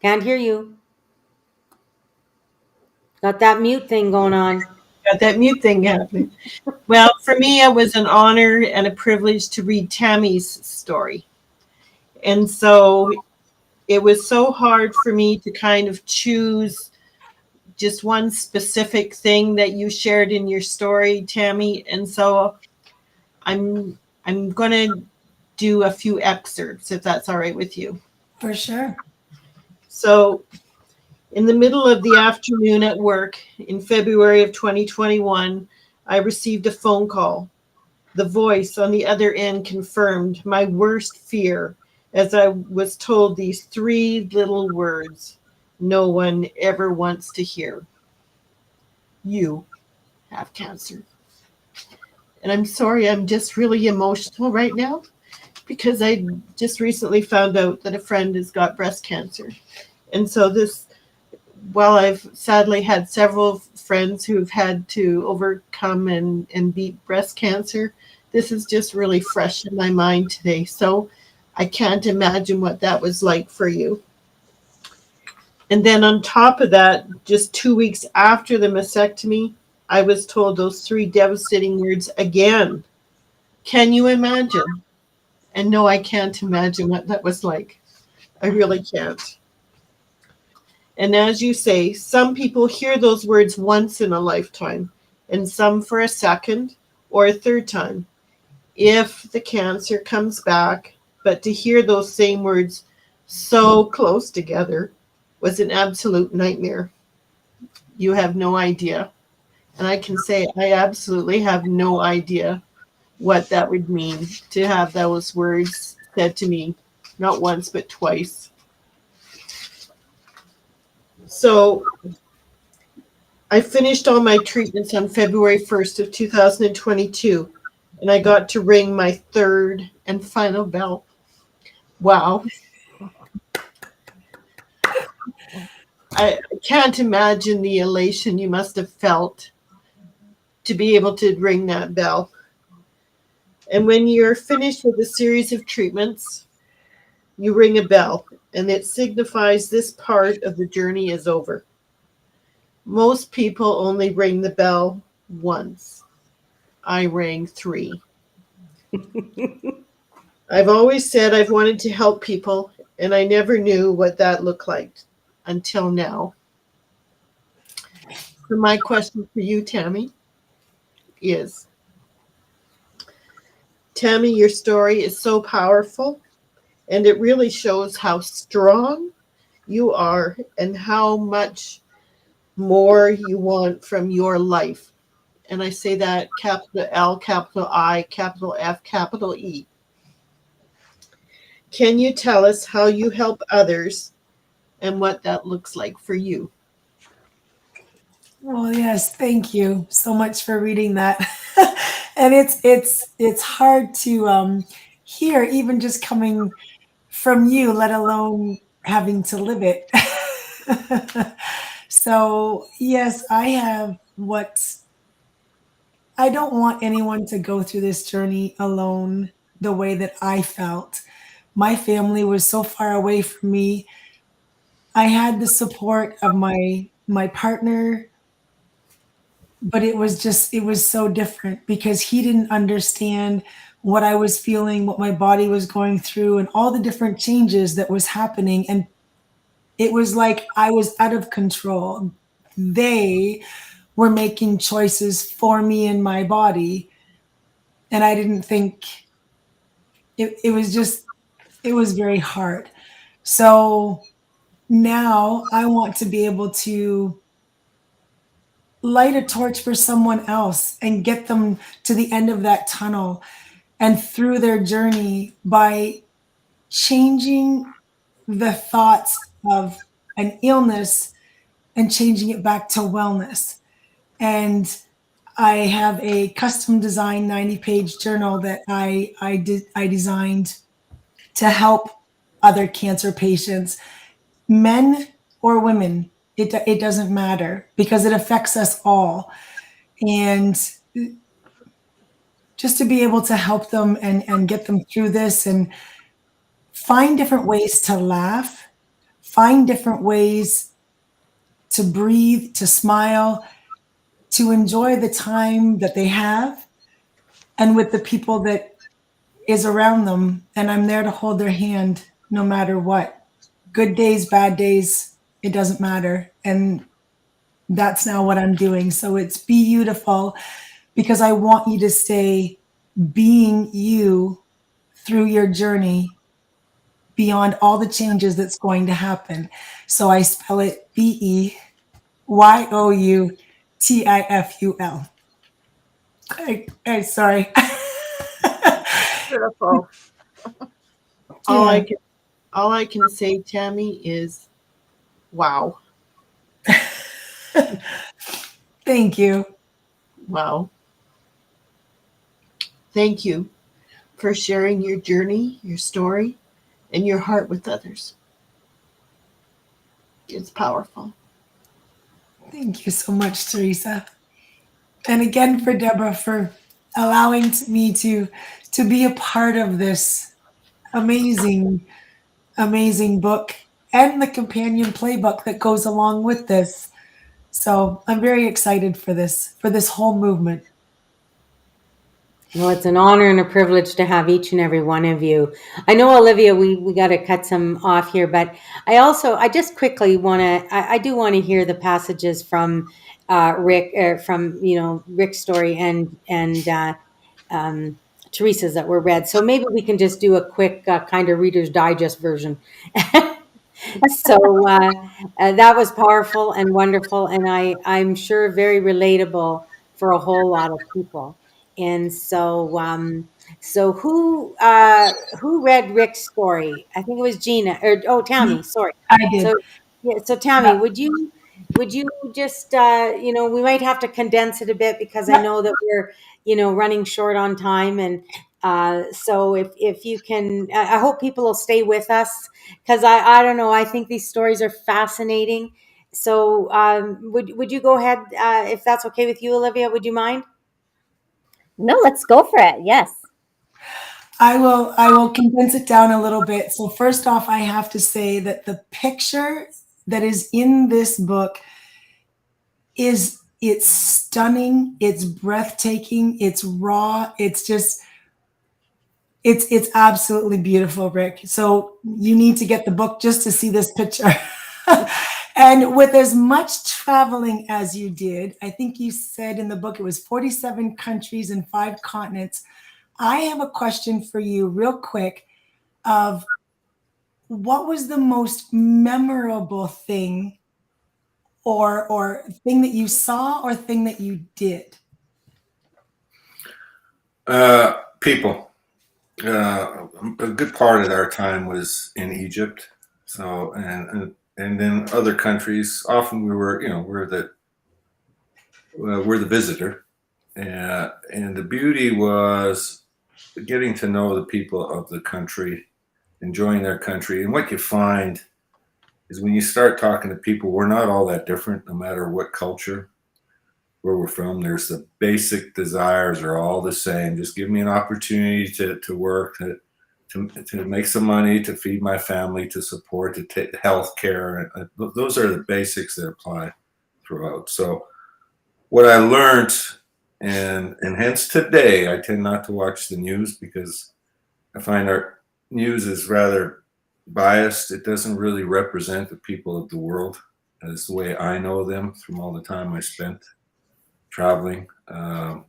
can't hear you. Got that mute thing going on. Got that mute thing happening. Well, for me, it was an honor and a privilege to read Tammy's story. And so it was so hard for me to kind of choose just one specific thing that you shared in your story, Tammy. And so I'm going to do a few excerpts, if that's all right with you. For sure. So in the middle of the afternoon at work in February of 2021, I received a phone call. The voice on the other end confirmed my worst fear as I was told these three little words no one ever wants to hear. You have cancer. And I'm sorry, I'm just really emotional right now because I just recently found out that a friend has got breast cancer. And so while I've sadly had several friends who've had to overcome and beat breast cancer, this is just really fresh in my mind today. So I can't imagine what that was like for you. And then on top of that, just 2 weeks after the mastectomy, I was told those three devastating words again. Can you imagine? And no, I can't imagine what that was like. I really can't. And as you say, some people hear those words once in a lifetime, and some for a second or a third time, if the cancer comes back. But to hear those same words so close together was an absolute nightmare. You have no idea. And I can say I absolutely have no idea what that would mean to have those words said to me, not once, but twice. So I finished all my treatments on February 1st of 2022, and I got to ring my third and final bell. Wow. I can't imagine the elation you must have felt to be able to ring that bell. And when you're finished with a series of treatments, you ring a bell, and it signifies this part of the journey is over. Most people only ring the bell once. I rang 3. I've always said I've wanted to help people, and I never knew what that looked like until now. So my question for you, Tammy, is, Tammy, your story is so powerful, and it really shows how strong you are and how much more you want from your life. And I say that capital L, capital I, capital F, capital E. Can you tell us how you help others and what that looks like for you? Well, yes, thank you so much for reading that. And it's hard to hear, even just coming from you, let alone having to live it. So yes, I don't want anyone to go through this journey alone the way that I felt. My family was so far away from me. I had the support of my partner, but it was so different because he didn't understand what I was feeling, what my body was going through, and all the different changes that was happening. And it was like I was out of control. They were making choices for me and my body. And I didn't think it was just, it was very hard. So now I want to be able to light a torch for someone else and get them to the end of that tunnel and through their journey by changing the thoughts of an illness and changing it back to wellness. And I have a custom designed 90-page journal that I designed to help other cancer patients, men or women. It doesn't matter because it affects us all. And just to be able to help them and get them through this and find different ways to laugh, find different ways to breathe, to smile, to enjoy the time that they have and with the people that is around them. And I'm there to hold their hand no matter what. Good days, bad days, it doesn't matter. And that's now what I'm doing. So it's beautiful because I want you to stay being you through your journey beyond all the changes that's going to happen. So I spell it BEYOUTIFUL. Sorry. Beautiful. All I can say, Tammy, is wow. Thank you. Wow. Thank you for sharing your journey, your story, and your heart with others. It's powerful. Thank you so much, Teresa. And again, for Deborah, for allowing me to be a part of this amazing, amazing book and the companion playbook that goes along with this. So I'm very excited for this whole movement. Well, it's an honor and a privilege to have each and every one of you. I know, Olivia, we got to cut some off here, but I just quickly I do want to hear the passages from Ric, from Ric's story and Teresa's that were read. So maybe we can just do a quick kind of Reader's Digest version. So that was powerful and wonderful, and I'm sure very relatable for a whole lot of people. And so who read Rick's story? I think it was Gina or Tammy. Sorry. I did. So yeah, so Tammy, would you just we might have to condense it a bit because I know that we're running short on time, and so if you can, I hope people will stay with us because I don't know, I think these stories are fascinating. So would you go ahead if that's okay with you, Olivia? Would you mind? No, let's go for it. Yes. I will condense it down a little bit. So first off, I have to say that the picture that is in this book it's stunning. It's breathtaking. It's raw. It's just, it's absolutely beautiful, Ric. So you need to get the book just to see this picture. And with as much traveling as you did, I think you said in the book it was 47 countries and 5 continents. I have a question for you real quick of what was the most memorable thing or thing that you saw or thing that you did? People. A good part of our time was in Egypt. So, and then other countries, often we were, we're the visitor. And the beauty was getting to know the people of the country, enjoying their country. And what you find is when you start talking to people, we're not all that different, no matter what culture, where we're from. There's the basic desires are all the same. Just give me an opportunity to work, to make some money, to feed my family, to support, to take health care. Those are the basics that apply throughout. So what I learned, and hence today, I tend not to watch the news because I find our news is rather biased. It doesn't really represent the people of the world as the way I know them from all the time I spent traveling. And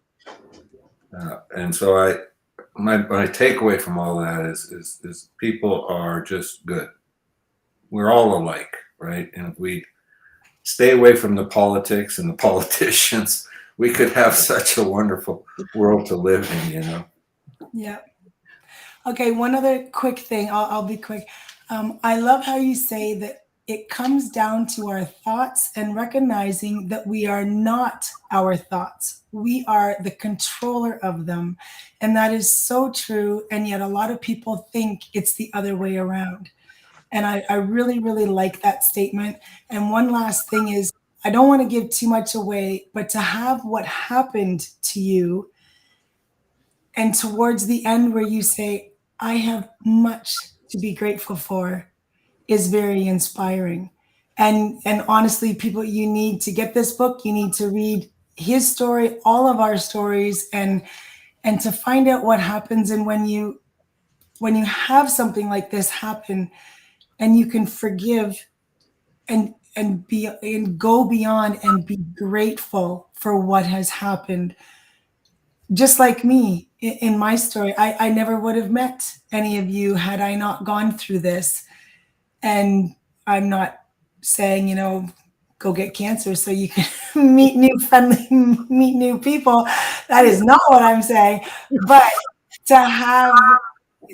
so my takeaway from all that is people are just good. We're all alike, right? And if we stay away from the politics and the politicians, we could have such a wonderful world to live in, Yeah. Okay, one other quick thing. I'll be quick. I love how you say that it comes down to our thoughts and recognizing that we are not our thoughts. We are the controller of them. And that is so true. And yet a lot of people think it's the other way around. And I really, really like that statement. And one last thing is, I don't want to give too much away, but to have what happened to you and towards the end where you say, I have much to be grateful for, is very inspiring. And honestly, people, you need to get this book. You need to read his story, all of our stories, and to find out what happens. And when you have something like this happen and you can forgive and go beyond and be grateful for what has happened. Just like me in my story, I never would have met any of you had I not gone through this. And I'm not saying, go get cancer so you can meet new people. That is not what I'm saying. But to have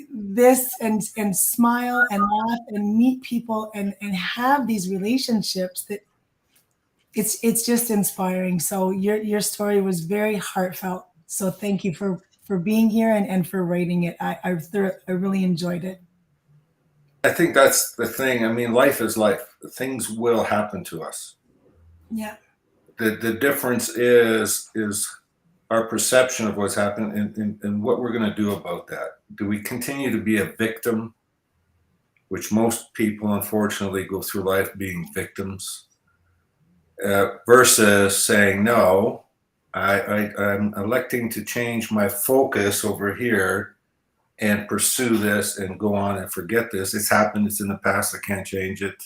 this and smile and laugh and meet people and have these relationships that it's just inspiring. So your story was very heartfelt. So thank you for being here and for writing it. I really enjoyed it. I think that's the thing. I mean, life is life. Things will happen to us. Yeah. The difference is our perception of what's happened and what we're going to do about that. Do we continue to be a victim, which most people unfortunately go through life being victims, versus saying, no, I'm electing to change my focus over here and pursue this and go on and forget this. It's happened. It's in the past. I can't change it.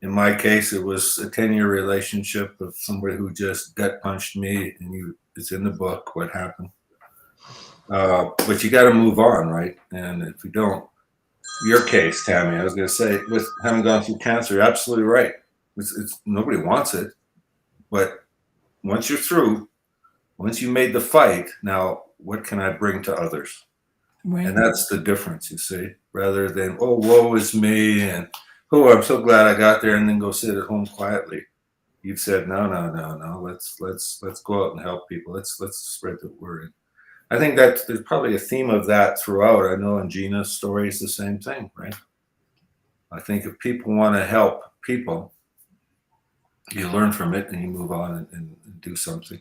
In my case, it was a 10-year relationship of somebody who just gut punched me, and it's in the book what happened. But you got to move on, right? And if you don't, your case, Tammy, I was going to say, with having gone through cancer, you're absolutely right. It's nobody wants it, but once you're through, once you made the fight, now what can I bring to others? Right. And that's the difference, you see, rather than, oh, woe is me, and oh, I'm so glad I got there, and then go sit at home quietly. You've said, no. Let's go out and help people. Let's spread the word. I think that there's probably a theme of that throughout. I know in Gina's story is the same thing, right? I think if people want to help people, you learn from it and you move on and do something.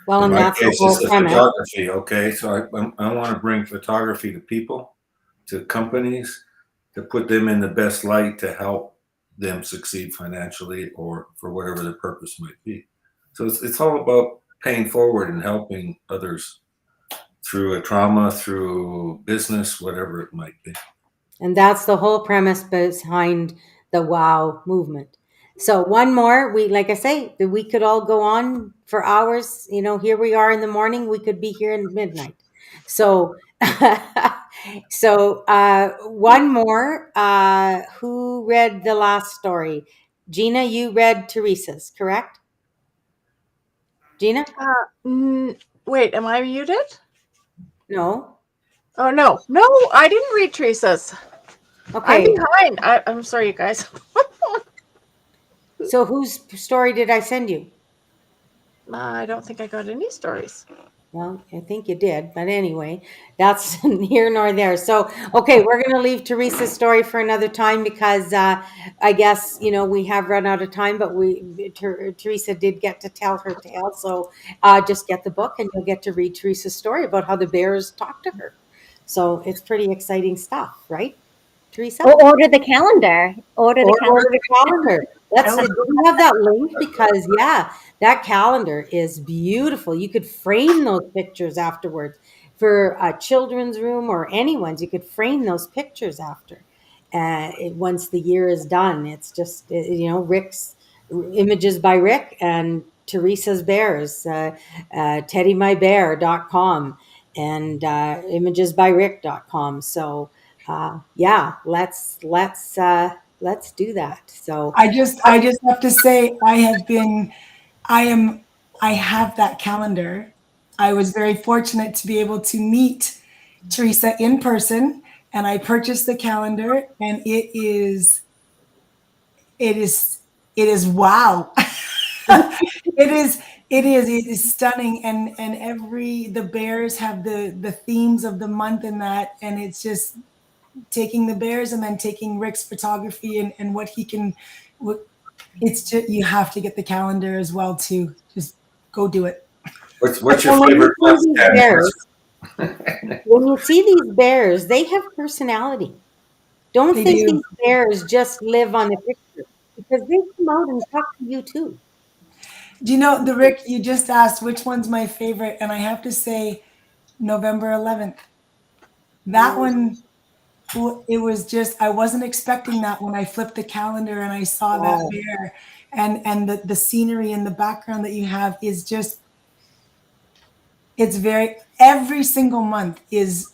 Well, In and my that's the case, whole it's the premise. photography. Okay, so I want to bring photography to people, to companies, to put them in the best light to help them succeed financially or for whatever their purpose might be. So it's all about paying forward and helping others through a trauma, through business, whatever it might be. And that's the whole premise behind the WOW movement. So one more, like I say, we could all go on for hours. You know, here we are in the morning. We could be here in midnight. So, one more. Who read the last story? Gina, you read Teresa's, correct? Gina? Wait, am I muted? No. Oh no, I didn't read Teresa's. I'm Okay. behind. I'm sorry, you guys. So whose story did I send you? I don't think I got any stories. Well, I think you did, but anyway, that's here nor there. So, okay, we're going to leave Teresa's story for another time because I guess, you know, we have run out of time, but Teresa did get to tell her tale. So just get the book and you'll get to read Teresa's story about how the bears talked to her. So it's pretty exciting stuff, right, Teresa? Or order the calendar. Order the calendar. Order the calendar. Do we have that link? Because yeah, that calendar is beautiful. You could frame those pictures afterwards for a children's room or anyone's. You could frame those pictures after. Once the year is done, it's just you know, Ric's images by Ric and Teresa's bears, teddymybear.com and imagesbyric.com. So yeah, let's do that. So I just have to say I have that calendar. I was very fortunate to be able to meet Teresa in person, and I purchased the calendar, and it is wow. it is stunning, and the bears have the themes of the month in that, and it's just taking the bears and then taking Ric's photography and what he can it's just, you have to get the calendar as well too. Just go do it. What's your favorite month, Tammy? When you see these bears, they have personality. Don't They think do. these bears just live on the picture because they come out and talk to you too. Do you know, the Ric, you just asked which one's my favorite, and I have to say November 11th. That one, it was just, I wasn't expecting that when I flipped the calendar and I saw that bear, and the scenery in the background that you have is just, it's every single month is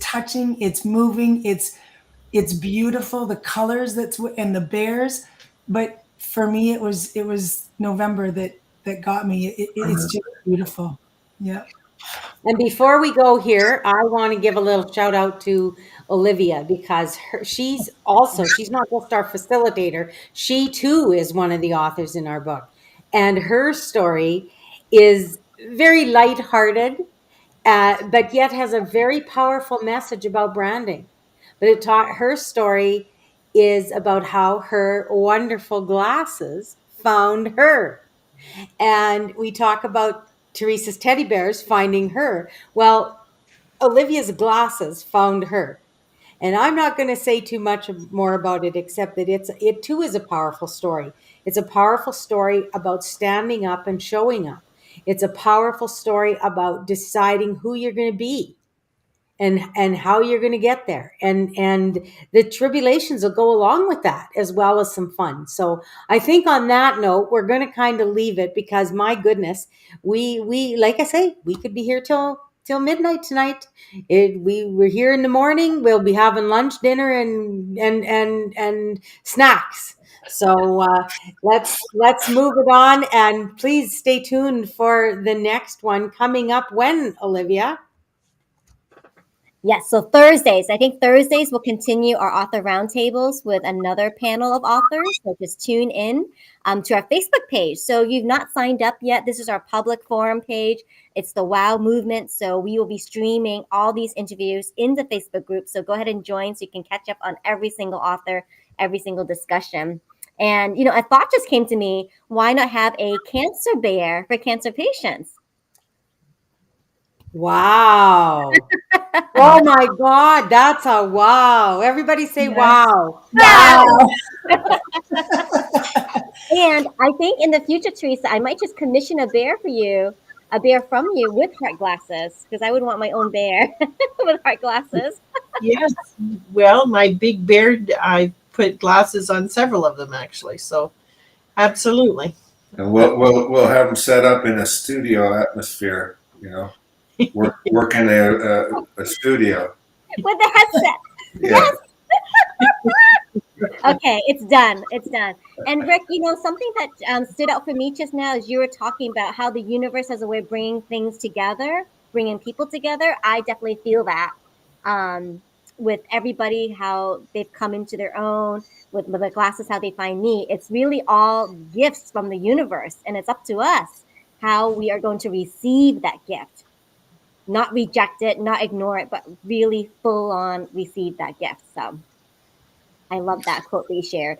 touching, it's moving, it's beautiful, the colors and the bears. But for me, it was November that got me. It's just beautiful. Yeah. And before we go here, I want to give a little shout out to Olivia because she's not just our facilitator. She too is one of the authors in our book. And her story is very lighthearted, but yet has a very powerful message about branding. But her story is about how her wonderful glasses found her. And we talk about Teresa's teddy bears finding her. Well, Olivia's glasses found her. And I'm not going to say too much more about it, except that it too is a powerful story. It's a powerful story about standing up and showing up. It's a powerful story about deciding who you're going to be and how you're going to get there, and the tribulations will go along with that, as well as some fun. So I think on that note, we're going to kind of leave it because my goodness, we like I say, we could be here till midnight tonight. We're here in the morning. We'll be having lunch, dinner, and snacks. So let's move it on, and please stay tuned for the next one coming up. When, Olivia? Yes, so Thursdays. I think Thursdays will continue our author roundtables with another panel of authors. So just tune in to our Facebook page. So you've not signed up yet. This is our public forum page. It's the WOW movement. So we will be streaming all these interviews in the Facebook group. So go ahead and join so you can catch up on every single author, every single discussion. And, you know, a thought just came to me. Why not have a cancer bear for cancer patients? Wow. Oh my God, that's a wow. Everybody say Yes. wow. Wow. And I think in the future, Teresa, I might just commission a bear for you, a bear from you with heart glasses, because I would want my own bear with heart glasses. Yes. Well, my big bear, I put glasses on several of them actually. So absolutely. And we'll have them set up in a studio atmosphere. You know, work in a studio. With the headset. Yeah. Yes. Okay, it's done. It's done. And Rick, something that stood out for me just now is you were talking about how the universe has a way of bringing things together, bringing people together. I definitely feel that with everybody, how they've come into their own, with the glasses, how they find me. It's really all gifts from the universe, and it's up to us how we are going to receive that gift. Not reject it, not ignore it, but really full on receive that gift. So I love that quote that you shared.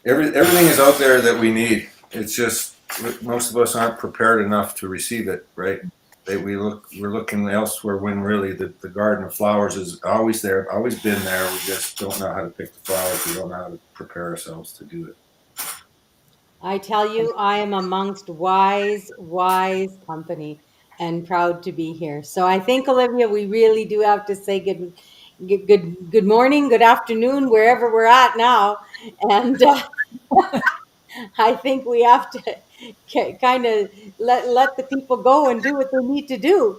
Everything is out there that we need. It's just most of us aren't prepared enough to receive it, right? We're looking elsewhere when really the garden of flowers is always there, always been there. We just don't know how to pick the flowers. We don't know how to prepare ourselves to do it. I tell you, I am amongst wise, wise company and proud to be here. So I think, Olivia, we really do have to say good morning, good afternoon, wherever we're at now. And I think we have to kind of let the people go and do what they need to do.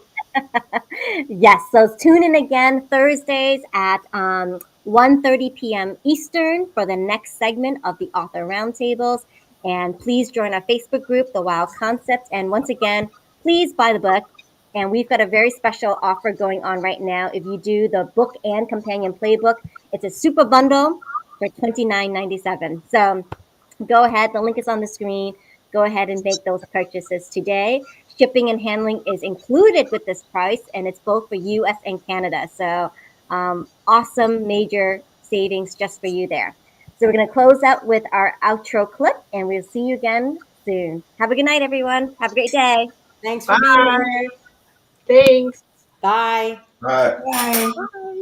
Yes, so tune in again Thursdays at 1:30 p.m. Eastern for the next segment of the Author Roundtables. And please join our Facebook group, The WOW Concept. And once again, please buy the book. And we've got a very special offer going on right now. If you do the book and companion playbook, it's a super bundle for $29.97. So go ahead. The link is on the screen. Go ahead and make those purchases today. Shipping and handling is included with this price, and it's both for US and Canada. So awesome major savings just for you there. So we're going to close out with our outro clip, and we'll see you again soon. Have a good night, everyone. Have a great day. Thanks for being Bye. here. Thanks. Bye. All right. Bye. Bye.